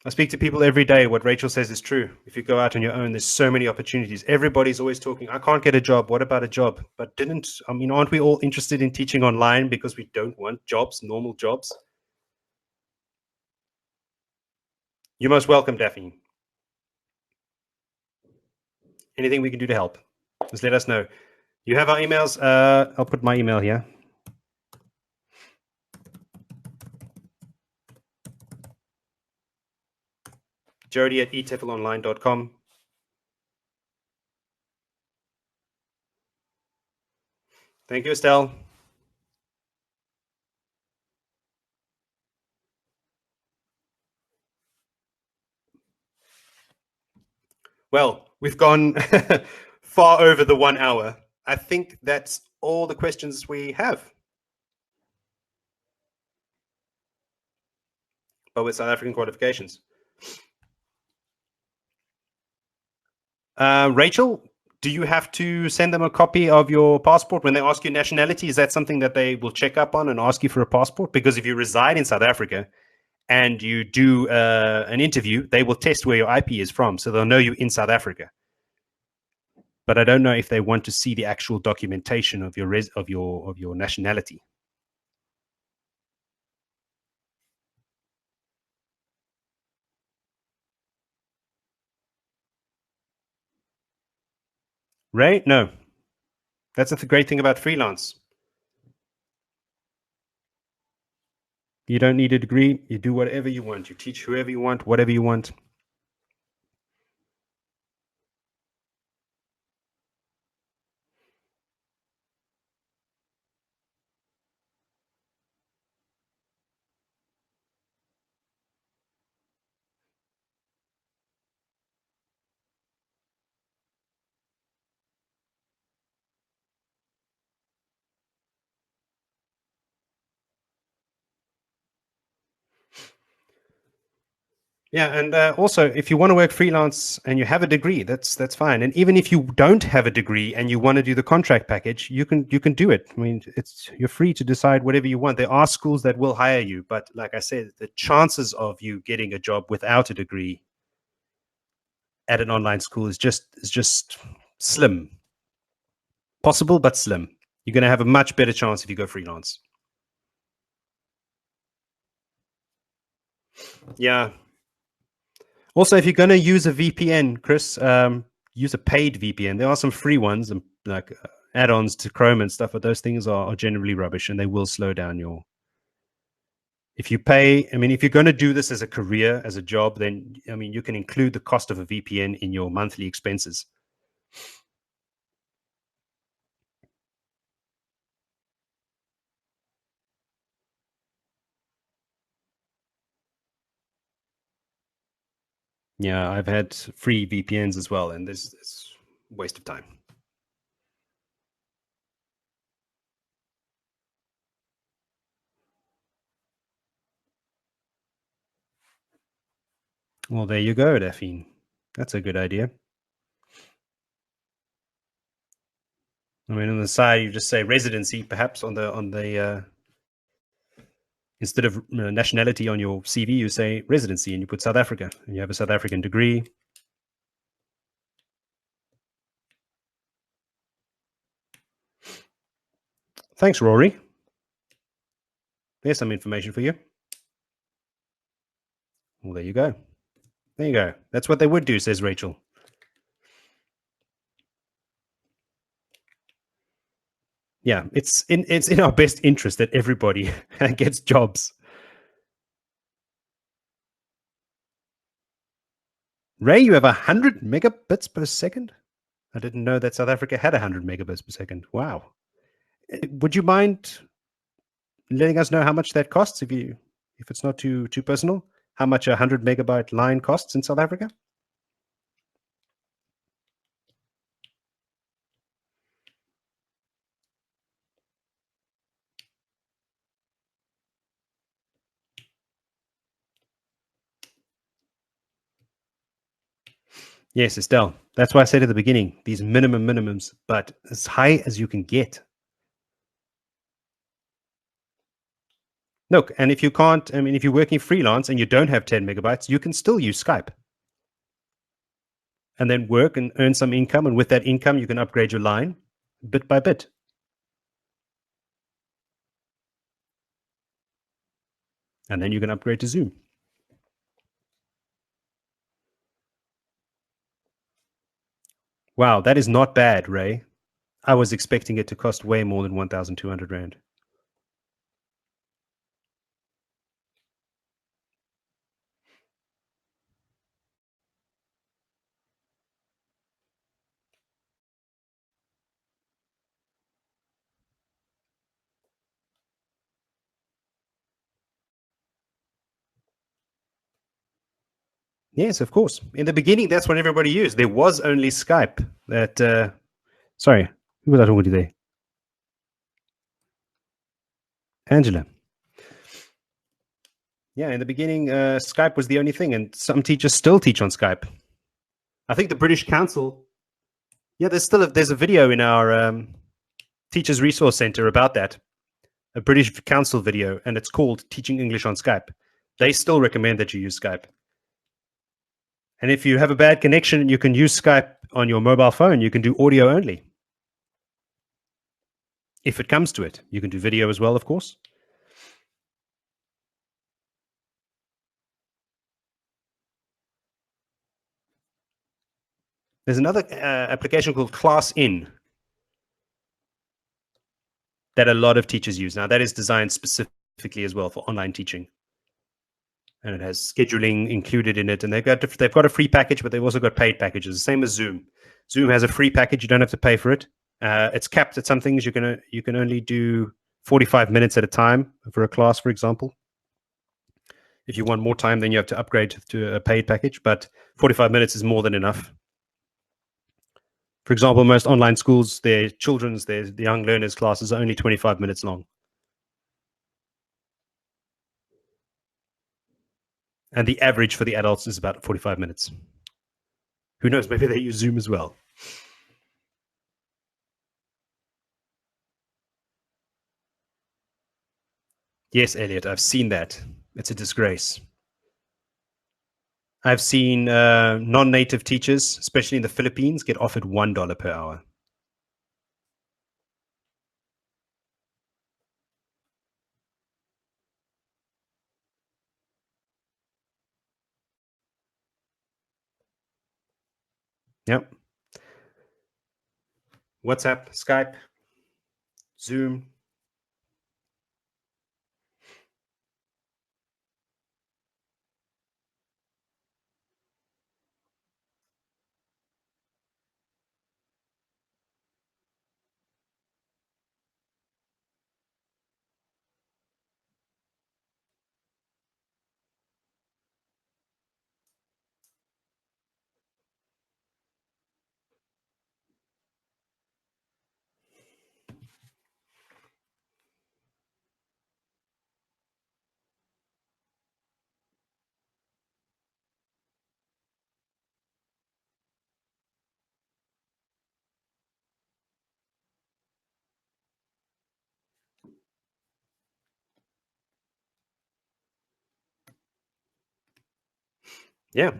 I speak to people every day. What Rachael says is true. If you go out on your own, there's so many opportunities. Everybody's always talking, I can't get a job. What about a job? But aren't we all interested in teaching online because we don't want jobs, normal jobs? You're most welcome, Daphne. Anything we can do to help, just let us know. You have our emails. I'll put my email here. Jody at eTeflonline.com. Thank you, Estelle. Well, we've gone far over the 1 hour. I think that's all the questions we have. But with South African qualifications. Rachael, do you have to send them a copy of your passport when they ask you nationality? Is that something that they will check up on and ask you for a passport? Because if you reside in South Africa and you do an interview, they will test where your IP is from, so they'll know you in South Africa. But I don't know if they want to see the actual documentation of your nationality. Ray, no. That's the great thing about freelance. You don't need a degree. You do whatever you want. You teach whoever you want, whatever you want. Yeah, and also, if you want to work freelance and you have a degree, that's fine. And even if you don't have a degree and you want to do the contract package, you can do it. I mean, you're free to decide whatever you want. There are schools that will hire you, but like I said, the chances of you getting a job without a degree at an online school is just slim. Possible, but slim. You're going to have a much better chance if you go freelance. Yeah. Also, if you're going to use a VPN, Chris, use a paid VPN. There are some free ones, and like add-ons to Chrome and stuff, but those things are generally rubbish, and they will slow down your. If you pay, I mean, if you're going to do this as a career, as a job, then I mean, you can include the cost of a VPN in your monthly expenses. Yeah, I've had free VPNs as well, and this is a waste of time. Well, there you go, Daphne. That's a good idea. I mean, on the side, you just say residency, perhaps on the instead of nationality on your CV, you say residency, and you put South Africa, and you have a South African degree. Thanks, Rory. There's some information for you. Well, there you go. There you go. That's what they would do, says Rachel. Yeah, it's in our best interest that everybody gets jobs. Ray, you have 100 megabits per second? I didn't know that South Africa had 100 megabits per second. Wow. Would you mind letting us know how much that costs if it's not too personal? How much a 100 megabyte line costs in South Africa? Yes, Estelle. That's why I said at the beginning, these minimums, but as high as you can get. Look, and if you can't, I mean, if you're working freelance and you don't have 10 megabytes, you can still use Skype and then work and earn some income. And with that income, you can upgrade your line bit by bit. And then you can upgrade to Zoom. Wow, that is not bad, Ray. I was expecting it to cost way more than 1,200 Rand. Yes, of course. In the beginning, that's what everybody used. There was only Skype. Sorry, who was I talking to there? Angela. Yeah, in the beginning, Skype was the only thing, and some teachers still teach on Skype. I think the British Council. Yeah, there's a video in our Teachers Resource Center about that, a British Council video, and it's called Teaching English on Skype. They still recommend that you use Skype. And if you have a bad connection, you can use Skype on your mobile phone. You can do audio only. If it comes to it, you can do video as well, of course. There's another application called ClassIn that a lot of teachers use. Now, that is designed specifically as well for online teaching. And it has scheduling included in it. And they've got a free package, but they've also got paid packages, the same as Zoom. Zoom has a free package. You don't have to pay for it. It's capped at some things. You can only do 45 minutes at a time for a class, for example. If you want more time, then you have to upgrade to a paid package. But 45 minutes is more than enough. For example, most online schools, their young learners classes are only 25 minutes long. And the average for the adults is about 45 minutes. Who knows? Maybe they use Zoom as well. Yes, Elliot, I've seen that. It's a disgrace. I've seen non-native teachers, especially in the Philippines, get offered $1 per hour. Yep. WhatsApp, Skype, Zoom. Yeah.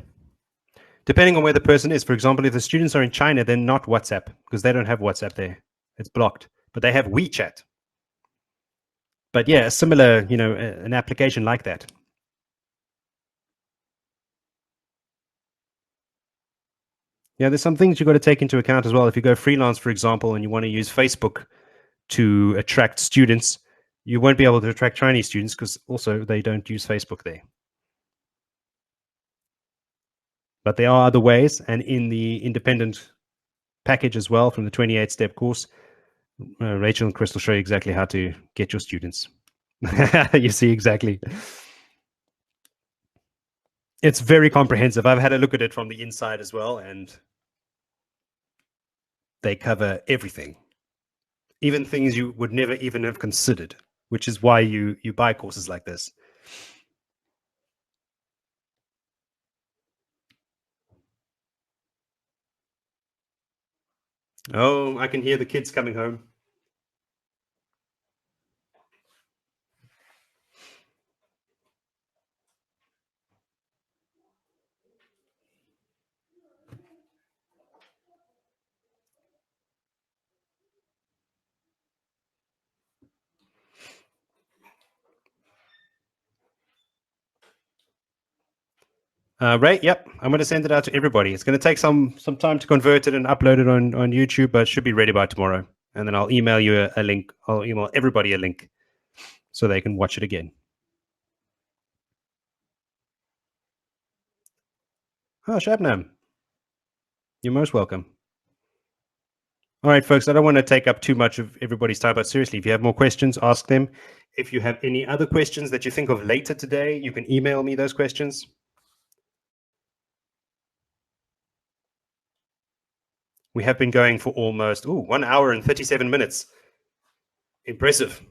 Depending on where the person is. For example, if the students are in China, they're not WhatsApp because they don't have WhatsApp there. It's blocked. But they have WeChat. But yeah, a similar, an application like that. Yeah, there's some things you've got to take into account as well. If you go freelance, for example, and you want to use Facebook to attract students, you won't be able to attract Chinese students because also they don't use Facebook there. But there are other ways, and in the independent package as well from the 28-step course, Rachael and Chris will show you exactly how to get your students. You see, exactly. It's very comprehensive. I've had a look at it from the inside as well, and they cover everything, even things you would never even have considered, which is why you buy courses like this. Oh, I can hear the kids coming home. Right, yep. I'm going to send it out to everybody. It's going to take some time to convert it and upload it on YouTube, but it should be ready by tomorrow. And then I'll email you a link. I'll email everybody a link so they can watch it again. Oh, Shabnam. You're most welcome. All right, folks, I don't want to take up too much of everybody's time, but seriously, if you have more questions, ask them. If you have any other questions that you think of later today, you can email me those questions. We have been going for almost 1 hour and 37 minutes. Impressive.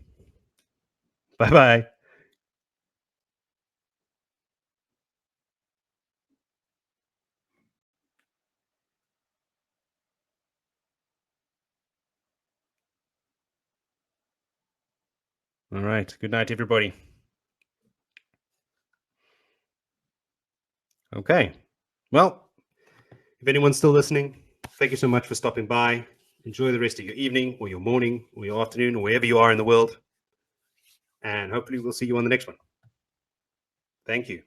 Bye-bye. All right. Good night, everybody. Okay. Well, if anyone's still listening, thank you so much for stopping by. Enjoy the rest of your evening or your morning or your afternoon or wherever you are in the world. And hopefully we'll see you on the next one. Thank you.